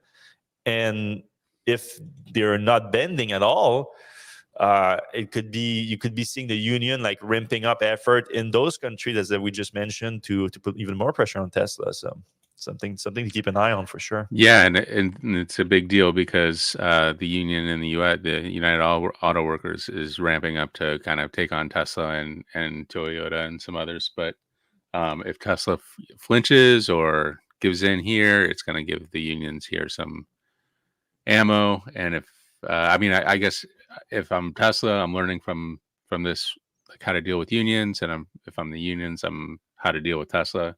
A: and if they're not bending at all, it could be you could be seeing the union like ramping up effort in those countries as we just mentioned to put even more pressure on Tesla. So something to keep an eye on for sure.
B: Yeah, and it's a big deal because the union in the U.S., the United Auto Workers, is ramping up to kind of take on Tesla and Toyota and some others. But if Tesla flinches or gives in here, it's going to give the unions here some ammo. And if I guess if I'm Tesla, I'm learning from this, like how to deal with unions, and if I'm the unions, I'm how to deal with Tesla.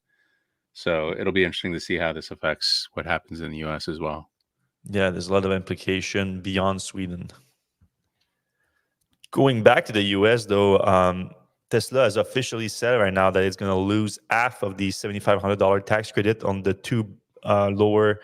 B: So it'll be interesting to see how this affects what happens in the U.S. as well.
A: Yeah, there's a lot of implication beyond Sweden. Going back to the US, though, Tesla has officially said right now that it's going to lose half of the $7,500 tax credit on the two lower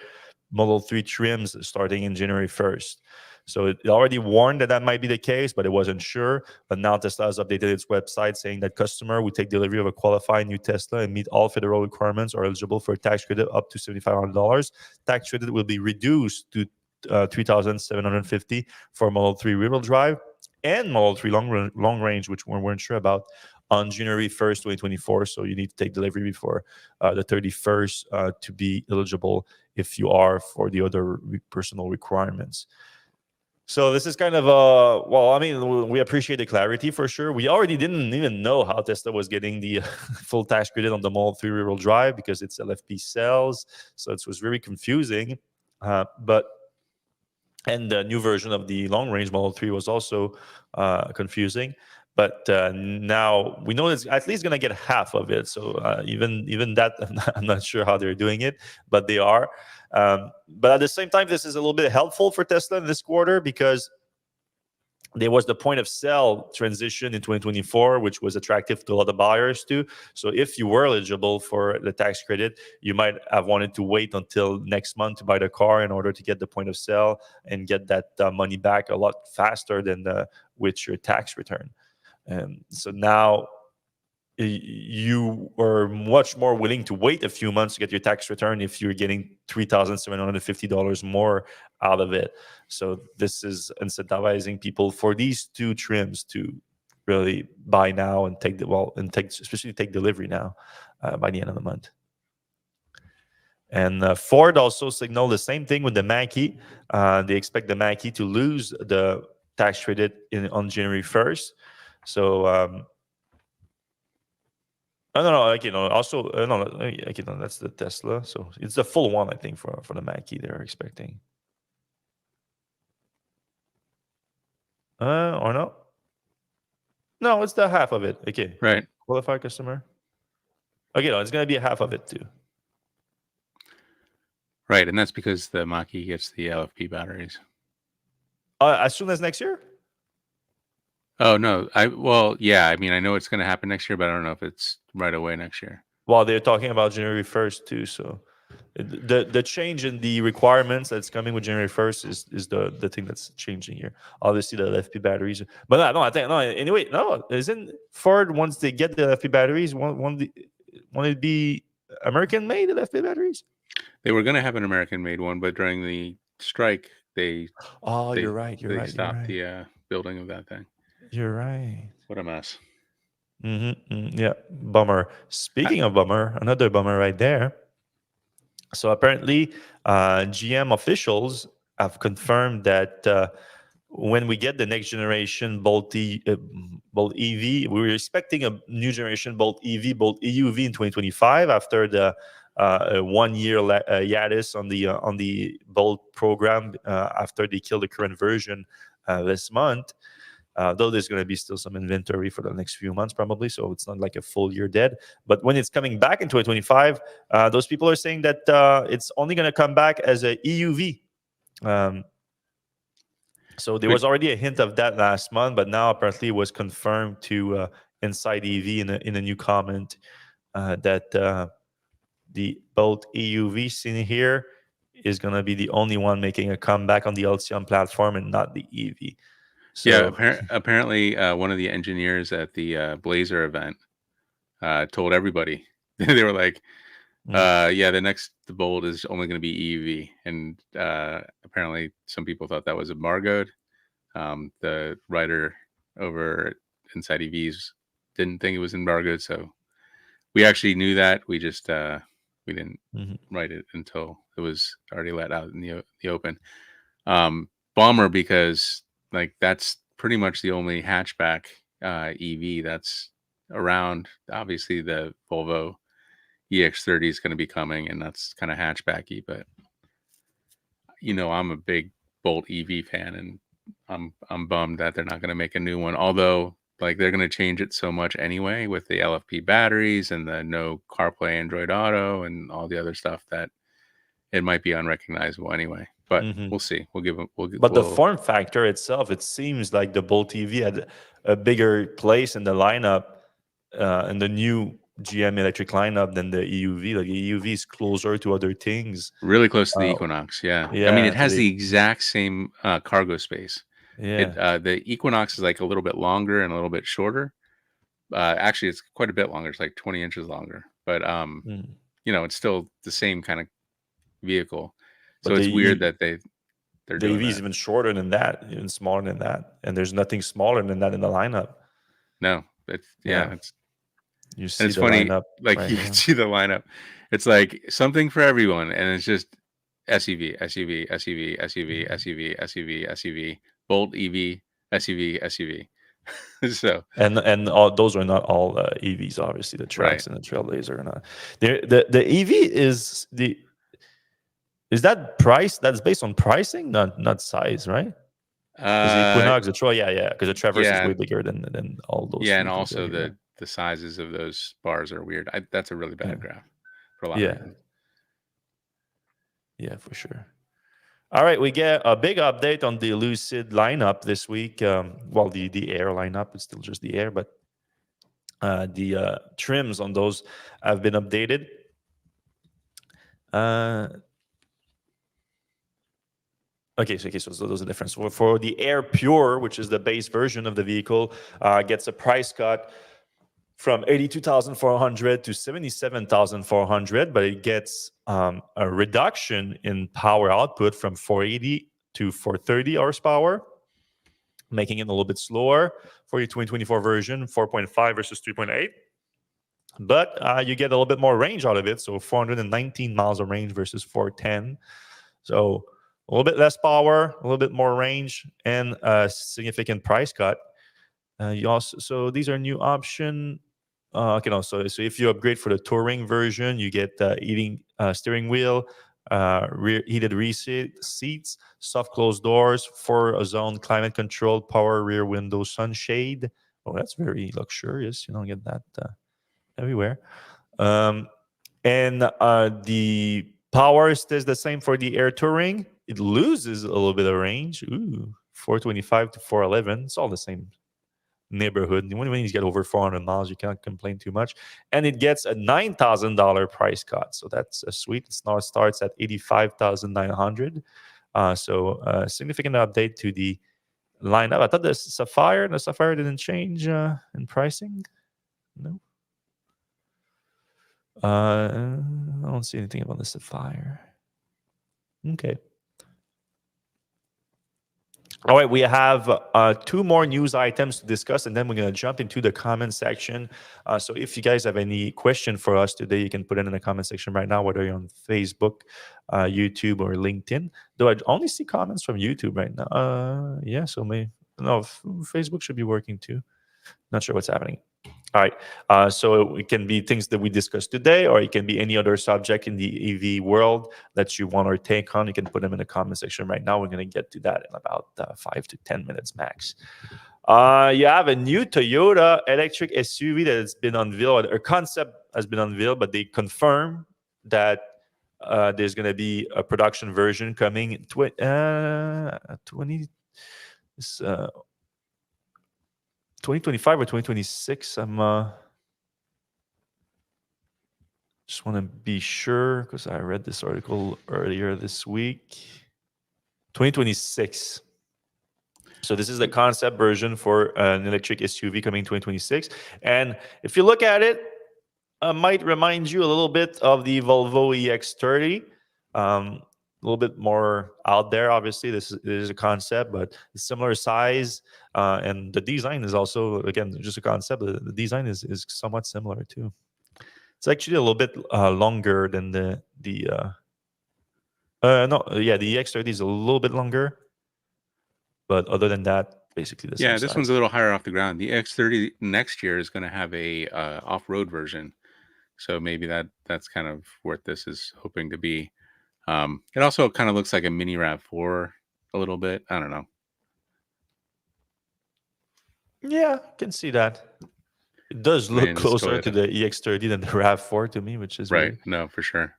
A: Model 3 trims starting in January 1st. So it already warned that might be the case, but it wasn't sure. But now Tesla has updated its website saying that customer who take delivery of a qualified new Tesla and meet all federal requirements are eligible for a tax credit up to $7,500. Tax credit will be reduced to $3,750 for Model 3 rear-wheel drive and Model 3 long range, which we weren't sure about, on January 1st, 2024. So you need to take delivery before the 31st to be eligible if you are for the other personal requirements. So this is kind of we appreciate the clarity for sure. We already didn't even know how Tesla was getting the full tax credit on the Model 3 rear-wheel drive because it's LFP cells. So it was very confusing. And the new version of the long-range Model 3 was also confusing. But now we know it's at least going to get half of it. So even that, I'm not sure how they're doing it, but they are. But at the same time, this is a little bit helpful for Tesla in this quarter because there was the point of sale transition in 2024, which was attractive to a lot of buyers too. So if you were eligible for the tax credit, you might have wanted to wait until next month to buy the car in order to get the point of sale and get that money back a lot faster than with your tax return. So now you are much more willing to wait a few months to get your tax return if you're getting $3,750 more out of it. So this is incentivizing people for these two trims to really buy now and especially take delivery now by the end of the month. And Ford also signaled the same thing with the Mach-E. They expect the Mach-E to lose the tax credit on January 1st. So also that's the Tesla. So it's the full one, I think, for the Mach-E they're expecting. Or no? No, it's the half of it. Okay.
B: Right.
A: Qualified customer. Okay, no, it's going to be a half of it too.
B: Right, and that's because the Mach-E gets the LFP batteries.
A: As soon as next year?
B: Oh no, I know it's going to happen next year, but I don't know if it's right away next year.
A: Well, they're talking about January 1st too, so the change in the requirements that's coming with January 1st is the thing that's changing here. Obviously, the LFP batteries, but anyway, isn't Ford, once they get the LFP batteries, won't it be American made LFP batteries?
B: They were going to have an American made one, but during the strike,
A: you're right.
B: They stopped the building of that thing.
A: You're right.
B: What a mess.
A: Yeah, bummer. Speaking of bummer, another bummer right there. So apparently, GM officials have confirmed that when we get the next generation Bolt EV, we were expecting a new generation Bolt EV, Bolt EUV in 2025 after the 1 year hiatus on the Bolt program after they killed the current version this month. Though there's going to be still some inventory for the next few months probably, so it's not like a full year dead. But when it's coming back in 2025, those people are saying that it's only going to come back as a EUV. So there was already a hint of that last month, but now apparently it was confirmed to Inside EV in a new comment that the Bolt EUV seen here is going to be the only one making a comeback on the LCM platform and not the EV.
B: Yeah,
A: So
B: apparently one of the engineers at the Blazer event told everybody. They were like,
A: mm,
B: yeah, the Bolt is only going to be EUV, and apparently some people thought that was embargoed. The writer over at Inside EVs didn't think it was embargoed, so we actually knew that. We just we didn't
A: mhm.
B: write it until it was already let out in the open. Bummer, because like that's pretty much the only hatchback EV that's around. Obviously, the Volvo EX30 is going to be coming, and that's kind of hatchbacky. But I'm a big Bolt EV fan, and I'm bummed that they're not going to make a new one. Although, like, they're going to change it so much anyway with the LFP batteries and the no CarPlay, Android Auto, and all the other stuff, that it might be unrecognizable anyway. But
A: Mhm.
B: we'll see. We'll give them.
A: But the
B: We'll
A: form factor itself, it seems like the Bolt EV had a bigger place in the lineup, in the new GM electric lineup than the EUV. Like the EUV is closer to other things.
B: really close to the
A: Uh,
B: Equinox. Yeah, I mean,
A: yeah,
B: it
A: to
B: has
A: the
B: the exact same cargo space.
A: yeah.
B: The Equinox is like a little bit longer and a little bit shorter. Actually, it's quite a bit longer. It's like 20 inches longer. But
A: Mm.
B: it's still the same kind of vehicle.
A: But
B: So it's weird that they're
A: The
B: doing
A: EV is
B: that.
A: even shorter than that, even smaller than that, and there's nothing smaller than that in the lineup.
B: No, it's
A: Yeah,
B: yeah, it's
A: you
B: and
A: see
B: it's
A: the
B: funny.
A: lineup
B: Like,
A: right
B: you can
A: here.
B: see the lineup. It's like something for everyone, and it's just SUV, SUV, SUV, SUV,
A: Mhm.
B: SUV, SUV, SUV, Bolt EV, SUV, SUV. So
A: And all those are not all EVs. Obviously, the
B: right.
A: Tracks and the Trailblazer are not. The EV is that price that's based on pricing, not size, right? Because the
B: Uh,
A: Equinox, the Trail, yeah, because the Traverse is
B: yeah,
A: way bigger than all those
B: yeah, and
A: vehicles right
B: also
A: here.
B: the sizes of those bars are weird. That's a really
A: Yeah,
B: bad graph for a lot of
A: yeah,
B: reasons.
A: yeah, for sure. All right, we get a big update on the Lucid lineup this week. Well, the Air lineup is still just the Air, but the trims on those have been updated. Uh, so those are different. So for the Air Pure, which is the base version of the vehicle, gets a price cut from 82,400 to 77,400, but it gets a reduction in power output from 480 to 430 horsepower, making it a little bit slower for your 2024 version, 4.5 versus 3.8. But you get a little bit more range out of it. So 419 miles of range versus 410. So a little bit less power, a little bit more range, and a significant price cut. You also so these are new option. Okay, no. So if you upgrade for the touring version, you get heating steering wheel, rear heated rear seats, soft closed doors, 4-zone climate control, power rear window sunshade. Oh, that's very luxurious. You don't get that everywhere. Um, and the power stays the same for the Air Touring. It loses a little bit of range. Ooh, 425 to 411. It's all the same neighborhood. When you get over 400 miles, you can't complain too much. And it gets a $9,000 price cut. So that's sweet. It now starts at 85,900. So a significant update to the lineup. I thought the Sapphire didn't change in pricing. No. I don't see anything about the Sapphire. Okay. All right, we have two more news items to discuss, and then we're going to jump into the comment section. So if you guys have any question for us today, you can put it in the comment section right now, whether you're on Facebook, YouTube, or LinkedIn. Though I only see comments from YouTube right now. Yeah, so Facebook should be working too. Not sure what's happening. All right. So it can be things that we discussed today, or it can be any other subject in the EV world that you want our take on. You can put them in the comment section right now. We're going to get to that in about 5 to 10 minutes max. You have a new Toyota electric SUV that has been unveiled. A concept has been unveiled, but they confirm that there's going to be a production version coming 2025 or 2026. I'm just want to be sure because I read this article earlier this week. 2026. So this is the concept version for an electric SUV coming 2026. And if you look at it, might remind you a little bit of the Volvo EX30. A little bit more out there, obviously. This is a concept, but similar size. And the design is also, again, just a concept. The design is somewhat similar too. It's actually a little bit longer than the EX30 is a little bit longer. But other than that, basically the same
B: Yeah, this
A: size.
B: one's a little higher off the ground. The X30 next year is going to have a off-road version, so maybe that's kind of what this is hoping to be. It also kind of looks like a mini RAV4 a little bit. I don't know.
A: Yeah, I can see that. It does look
B: It's
A: closer to
B: Toyota.
A: the EX30 than the RAV4 to me, which is
B: Right.
A: weird.
B: No, for sure.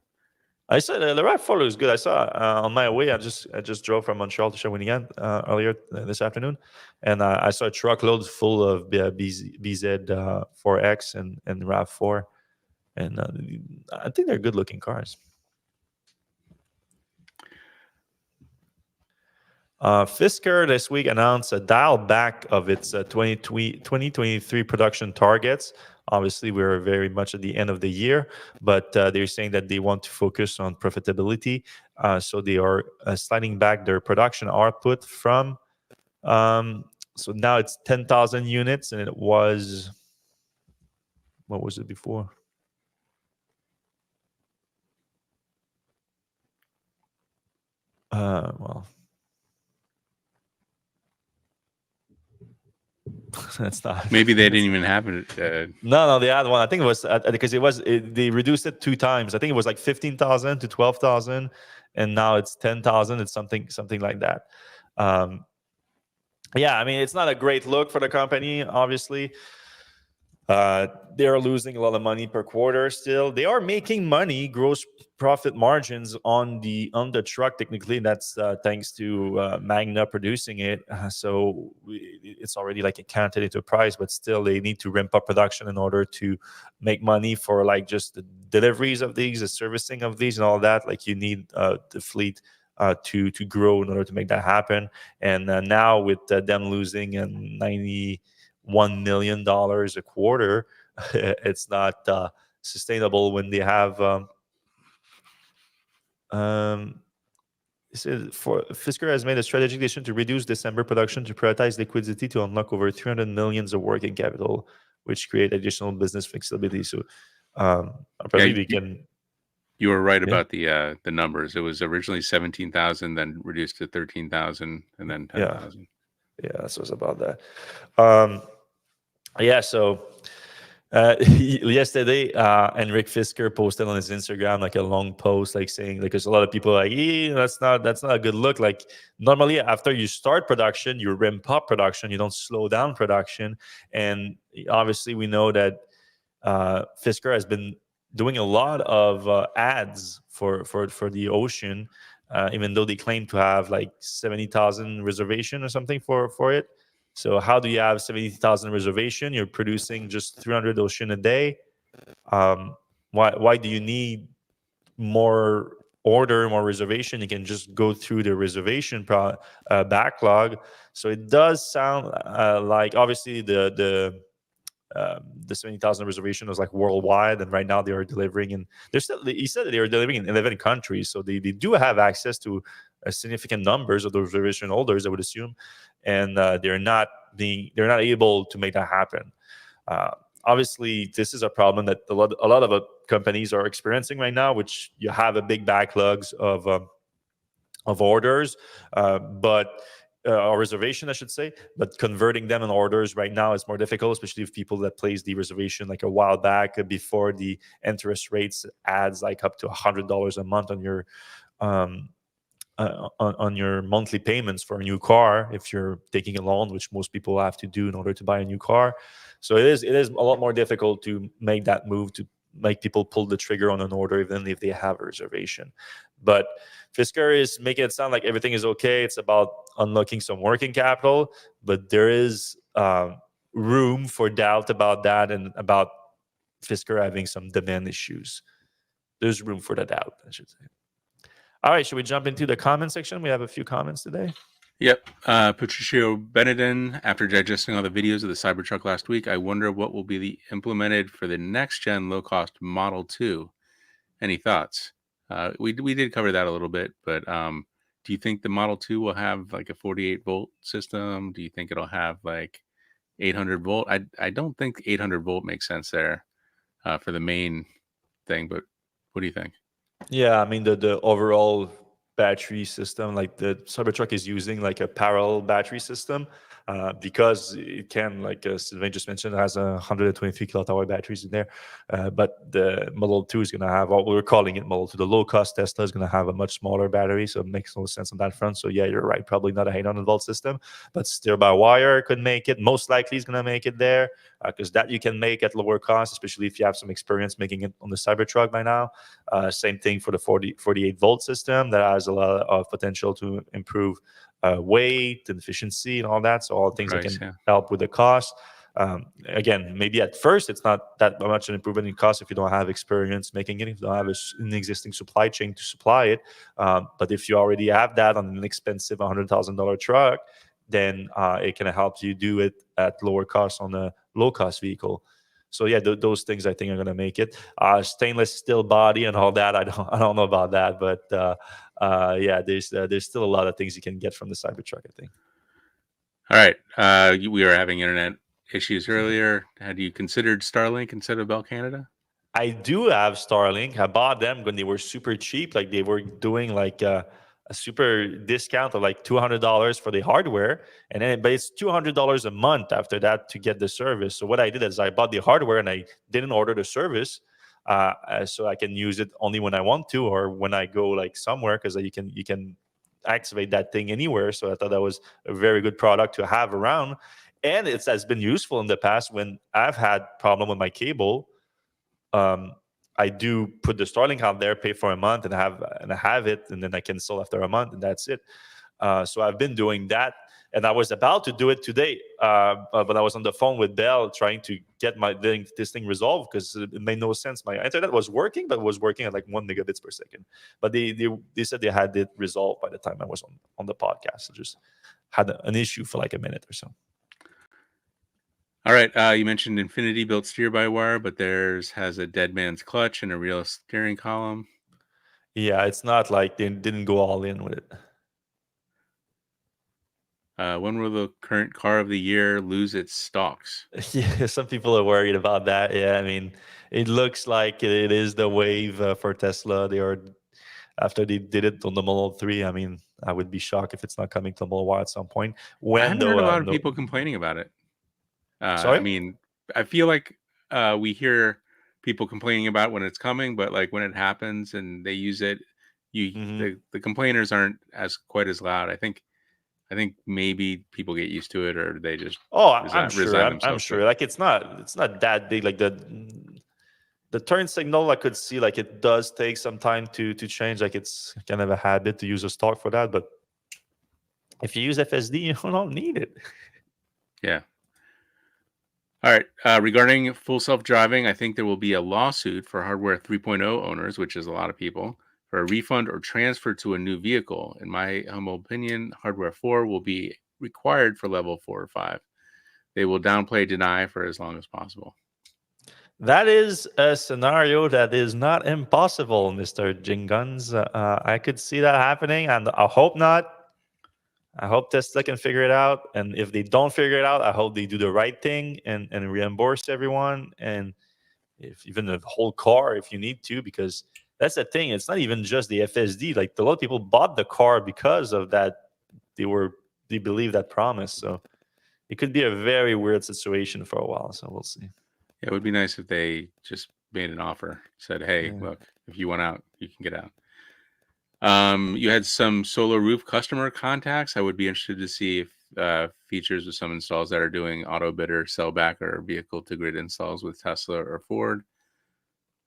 A: I said the RAV4 looks good. I saw on my way. I just drove from Montreal to Shawinigan earlier this afternoon, and I saw a truckload full of BZ 4X and RAV4, and I think they're good looking cars. Fisker this week announced a dial back of its 2023 production targets. Obviously, we're very much at the end of the year, but they're saying that they want to focus on profitability. So they are sliding back their production output from, so now it's 10,000 units, and it was, what was it before? Well, that's not.
B: Maybe they didn't even have it.
A: No, they had one. I think it was because they reduced it 2 times. I think it was like 15,000 to 12,000, and now it's 10,000. It's something like that. Yeah, I mean, it's not a great look for the company. Obviously, they're losing a lot of money per quarter. Still, they are making money, gross profit margins on the truck. Technically, that's thanks to Magna producing it. So it's already like accounted into price, but still, they need to ramp up production in order to make money for like just the deliveries of these, the servicing of these, and all that. Like you need the fleet to grow in order to make that happen. And now with them losing $91 million a quarter, it's not sustainable when they have. Fisker has made a strategic decision to reduce December production to prioritize liquidity to unlock over 300 millions of working capital, which create additional business flexibility. So, I believe we can.
B: You were right about the numbers. It was originally 17,000, then reduced to 13,000, and then 10,000.
A: Yeah, so it's about that. So yesterday, Henrik Fisker posted on his Instagram like a long post, like saying, like, there's a lot of people like, that's not a good look. Like normally, after you start production, you ramp up production, you don't slow down production, and obviously we know that Fisker has been doing a lot of ads for the Ocean, even though they claim to have like 70,000 reservation or something for it. So how do you have 70,000 reservation? You're producing just 300 Ocean a day. Why do you need more reservation? You can just go through the reservation backlog. So it does sound like obviously the 70,000 reservation was like worldwide, and right now they are delivering, and he said that they are delivering in 11 countries, so they do have access to significant numbers of those reservation holders, I would assume, and they're not able to make that happen. Obviously, this is a problem that a lot of companies are experiencing right now, which you have a big backlogs of orders, or reservation, I should say, but converting them in orders right now is more difficult, especially if people that place the reservation like a while back before the interest rates adds like up to $100 a month on your on your monthly payments for a new car if you're taking a loan, which most people have to do in order to buy a new car. So it is a lot more difficult to make that move, to make people pull the trigger on an order even if they have a reservation. But Fisker is making it sound like everything is okay. It's about unlocking some working capital, but there is room for doubt about that and about Fisker having some demand issues. There's room for the doubt, I should say. All right, should we jump into the comment section? We have a few comments today.
B: Yep. Patricio Benedin, after digesting all the videos of the Cybertruck last week, I wonder what will be implemented for the next gen low cost Model 2. Any thoughts? We did cover that a little bit, but do you think the Model 2 will have like a 48 volt system? Do you think it'll have like 800 volt? I don't think 800 volt makes sense there for the main thing, but what do you think?
A: Yeah, I mean the overall battery system, like the Cybertruck is using like a parallel battery system because it can, like Sylvain just mentioned, it has 123 kilowatt hour batteries in there. But the Model 2 is going to have what we're calling it Model 2. The low cost Tesla is going to have a much smaller battery, so it makes no sense on that front. So yeah, you're right, probably not a 800 volt system, but steer by wire could make it. Most likely is going to make it there because that you can make at lower cost, especially if you have some experience making it on the Cybertruck by now. Same thing for the 48 volt system that has a lot of potential to improve weight and efficiency and all that. So all things that
B: Price,
A: can
B: yeah.
A: help with the cost. Again, maybe at first it's not that much an improvement in cost if you don't have experience making it, if you don't have an existing supply chain to supply it. But if you already have that on an expensive $100,000 truck, then it can help you do it at lower cost on a low cost vehicle. So yeah, those things I think are going to make it. Stainless steel body and all that. I don't know about that, but yeah, there's still a lot of things you can get from the Cybertruck, I think.
B: All right. We were having internet issues earlier. Had you considered Starlink instead of Bell Canada?
A: I do have Starlink. I bought them when they were super cheap. Like they were doing like a super discount of like $200 for the hardware, and then but it's $200 a month after that to get the service. So what I did is I bought the hardware and I didn't order the service, so I can use it only when I want to or when I go like somewhere because you can activate that thing anywhere. So I thought that was a very good product to have around, and it has been useful in the past when I've had problem with my cable. um, I do put the Starlink out there, pay for a month, and I have it, and then I cancel after a month, and that's it. So I've been doing that, and I was about to do it today, but I was on the phone with Bell trying to get this thing resolved because it made no sense. My internet was working, but it was working at like 1 megabits per second. But they said they had it resolved by the time I was on the podcast. So just had an issue for like a minute or so.
B: All right. You mentioned Infinity built steer by wire, but theirs has a dead man's clutch and a real steering column.
A: Yeah, it's not like they didn't go all in with it.
B: When will the current car of the year lose its stalks?
A: Yeah, some people are worried about that. Yeah, I mean, it looks like it is the wave for Tesla. They are after they did it on the Model 3. I mean, I would be shocked if it's not coming to the Model Y at some point.
B: I
A: When
B: haven't heard a
A: though?
B: lot of
A: No.
B: people complaining about it. I
A: Sorry.
B: mean, I feel like we hear people complaining about when it's coming, but like when it happens and they use it,
A: Hmm.
B: the complainers aren't as quite as loud. I think maybe people get used to it or they just
A: Oh, I'm sure.
B: resign
A: I'm
B: themselves to
A: sure.
B: it.
A: Like it's not that big. Like the turn signal, I could see like it does take some time to change. Like it's kind of a habit to use a stock for that. But if you use FSD, you don't need it.
B: Yeah. All right. Regarding full self-driving, I think there will be a lawsuit for hardware 3.0 owners, which is a lot of people, for a refund or transfer to a new vehicle. In my humble opinion, hardware 4 will be required for level 4 or 5. They will downplay deny for as long as possible.
A: That is a scenario that is not impossible, Mr. Jinguns. I could see that happening, and I hope not. I hope Tesla can figure it out. And if they don't figure it out, I hope they do the right thing and reimburse everyone. And if even the whole car, if you need to, because that's the thing. It's not even just the FSD. Like a lot of people bought the car because of that. They believe that promise. So it could be a very weird situation for a while. So we'll see.
B: Yeah, it would be nice if they just made an offer, said, "Hey,
A: Yeah.
B: look, if you want out, you can get out." You had some solar roof customer contacts. I would be interested to see if features with some installs that are doing auto bidder, sellback, or vehicle to grid installs with Tesla or Ford.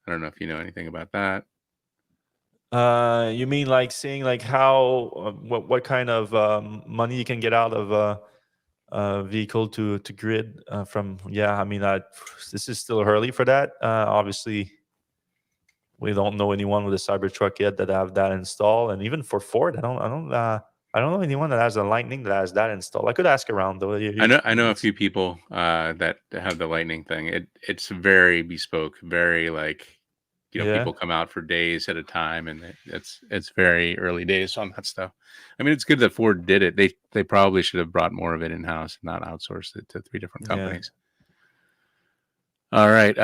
B: I don't know if you know anything about that.
A: You mean like seeing like how what kind of money you can get out of a vehicle to grid from? Yeah, I mean, this is still early for that. Obviously, we don't know anyone with a Cybertruck yet that have that installed, and even for Ford, I I don't know anyone that has a Lightning that has that installed. I could ask around though.
B: I know a few people that have the Lightning thing. It's very bespoke, very like,
A: Yeah.
B: people come out for days at a time, and it's very early days on that stuff. I mean, it's good that Ford did it. They probably should have brought more of it in house, not outsourced it to 3 different
A: Yeah.
B: companies. All right.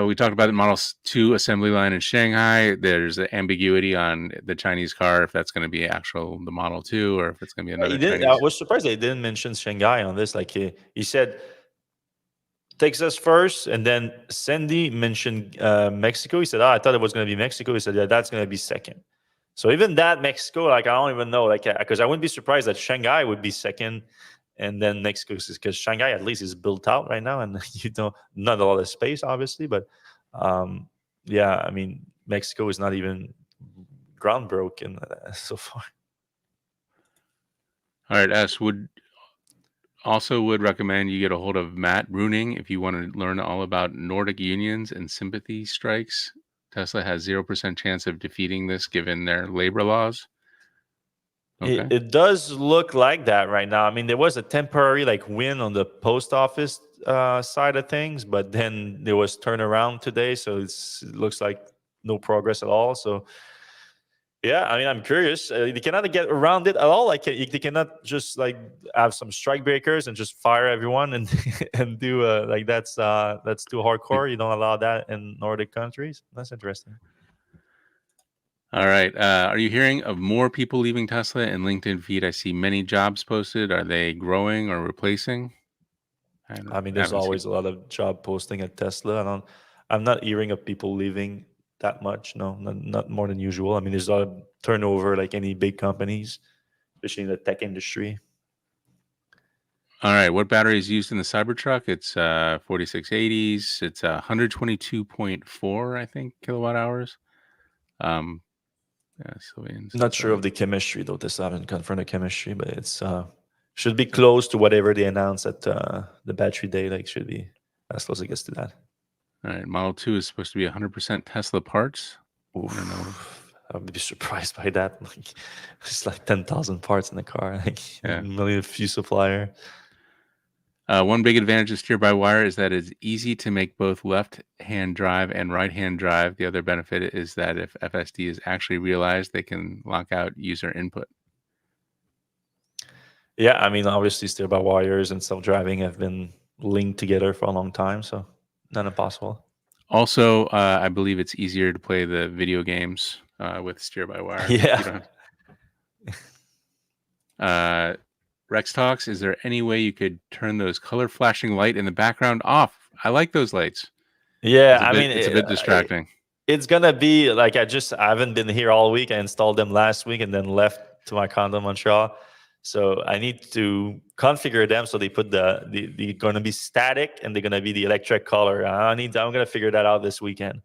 B: We talked about the Model 2 assembly line in Shanghai. There's an ambiguity on the Chinese car, if that's going to be the Model 2, or if it's going to be another Chinese.
A: I was surprised they didn't mention Shanghai on this. Like he said Texas first, and then Sandy mentioned Mexico. He said, I thought it was going to be Mexico. He said, yeah, that's going to be second. So even that Mexico, like, I don't even know, like, because I wouldn't be surprised that Shanghai would be second, and then Mexico, because Shanghai at least is built out right now, and not a lot of space, obviously, but yeah, I mean, Mexico is not even groundbroken so far.
B: All right, S would recommend you get a hold of Matt Bruning if you want to learn all about Nordic unions and sympathy strikes. Tesla has 0% chance of defeating this given their labor laws. Okay.
A: It does look like that right now. I mean, there was a temporary win on the post office side of things, but then there was turnaround today, so it looks like no progress at all. So yeah, I mean, I'm curious. They cannot get around it at all. Like they cannot just have some strike breakers and just fire everyone and and do that's too hardcore. You don't allow that in Nordic countries. That's interesting.
B: All right. Are you hearing of more people leaving Tesla? In LinkedIn feed, I see many jobs posted. Are they growing or replacing?
A: I mean, there's always a lot of job posting at Tesla. I'm not hearing of people leaving that much. No, not more than usual. I mean, there's a lot of turnover like any big companies, especially in the tech industry.
B: All right. What battery is used in the Cybertruck? It's 4680s. It's 122.4, I think, kilowatt hours. Yeah, Sylvians.
A: Not sure of the chemistry though. This I haven't confirmed the chemistry, but it's should be close to whatever they announced at the battery day. Like should be as close as it gets to that.
B: All right, Model 2 is supposed to be 100% Tesla parts.
A: I would be surprised by that. Like it's like 10,000 parts in the car. Like a million few supplier.
B: One big advantage of steer-by-wire is that it's easy to make both left-hand drive and right-hand drive. The other benefit is that if FSD is actually realized, they can lock out user input.
A: Yeah, I mean, obviously steer-by-wires and self-driving have been linked together for a long time, so not impossible.
B: Also, I believe it's easier to play the video games with steer-by-wire.
A: Yeah.
B: Rex Talks, is there any way you could turn those color flashing light in the background off? I like those lights.
A: Yeah,
B: it's a bit distracting.
A: It's gonna be like I haven't been here all week. I installed them last week and then left to my condo in Montreal. So I need to configure them so they put they're gonna be static and they're gonna be the Electrek color. I'm gonna figure that out this weekend.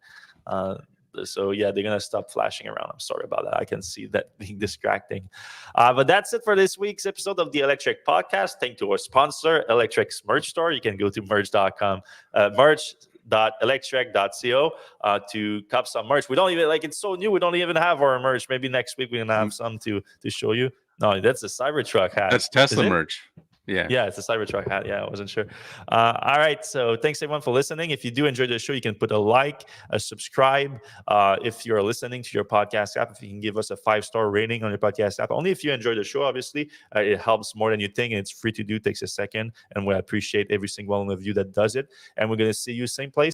A: So yeah, they're gonna stop flashing around. I'm sorry about that. I can see that being distracting. But that's it for this week's episode of the Electrek podcast. Thank you to our sponsor, Electrek's merch store. You can go to merch.com, merch.electrek.co to cop some merch. We don't even it's so new. We don't even have our merch. Maybe next week we're gonna have some to show you. No, that's a Cybertruck hat.
B: That's Tesla merch.
A: Yeah, it's a Cybertruck hat. Yeah, I wasn't sure. All right, so thanks everyone for listening. If you do enjoy the show, you can put a like, a subscribe. If you're listening to your podcast app, if you can give us a 5-star rating on your podcast app, only if you enjoy the show, obviously, it helps more than you think, and it's free to do. Takes a second, and we appreciate every single one of you that does it. And we're gonna see you same place.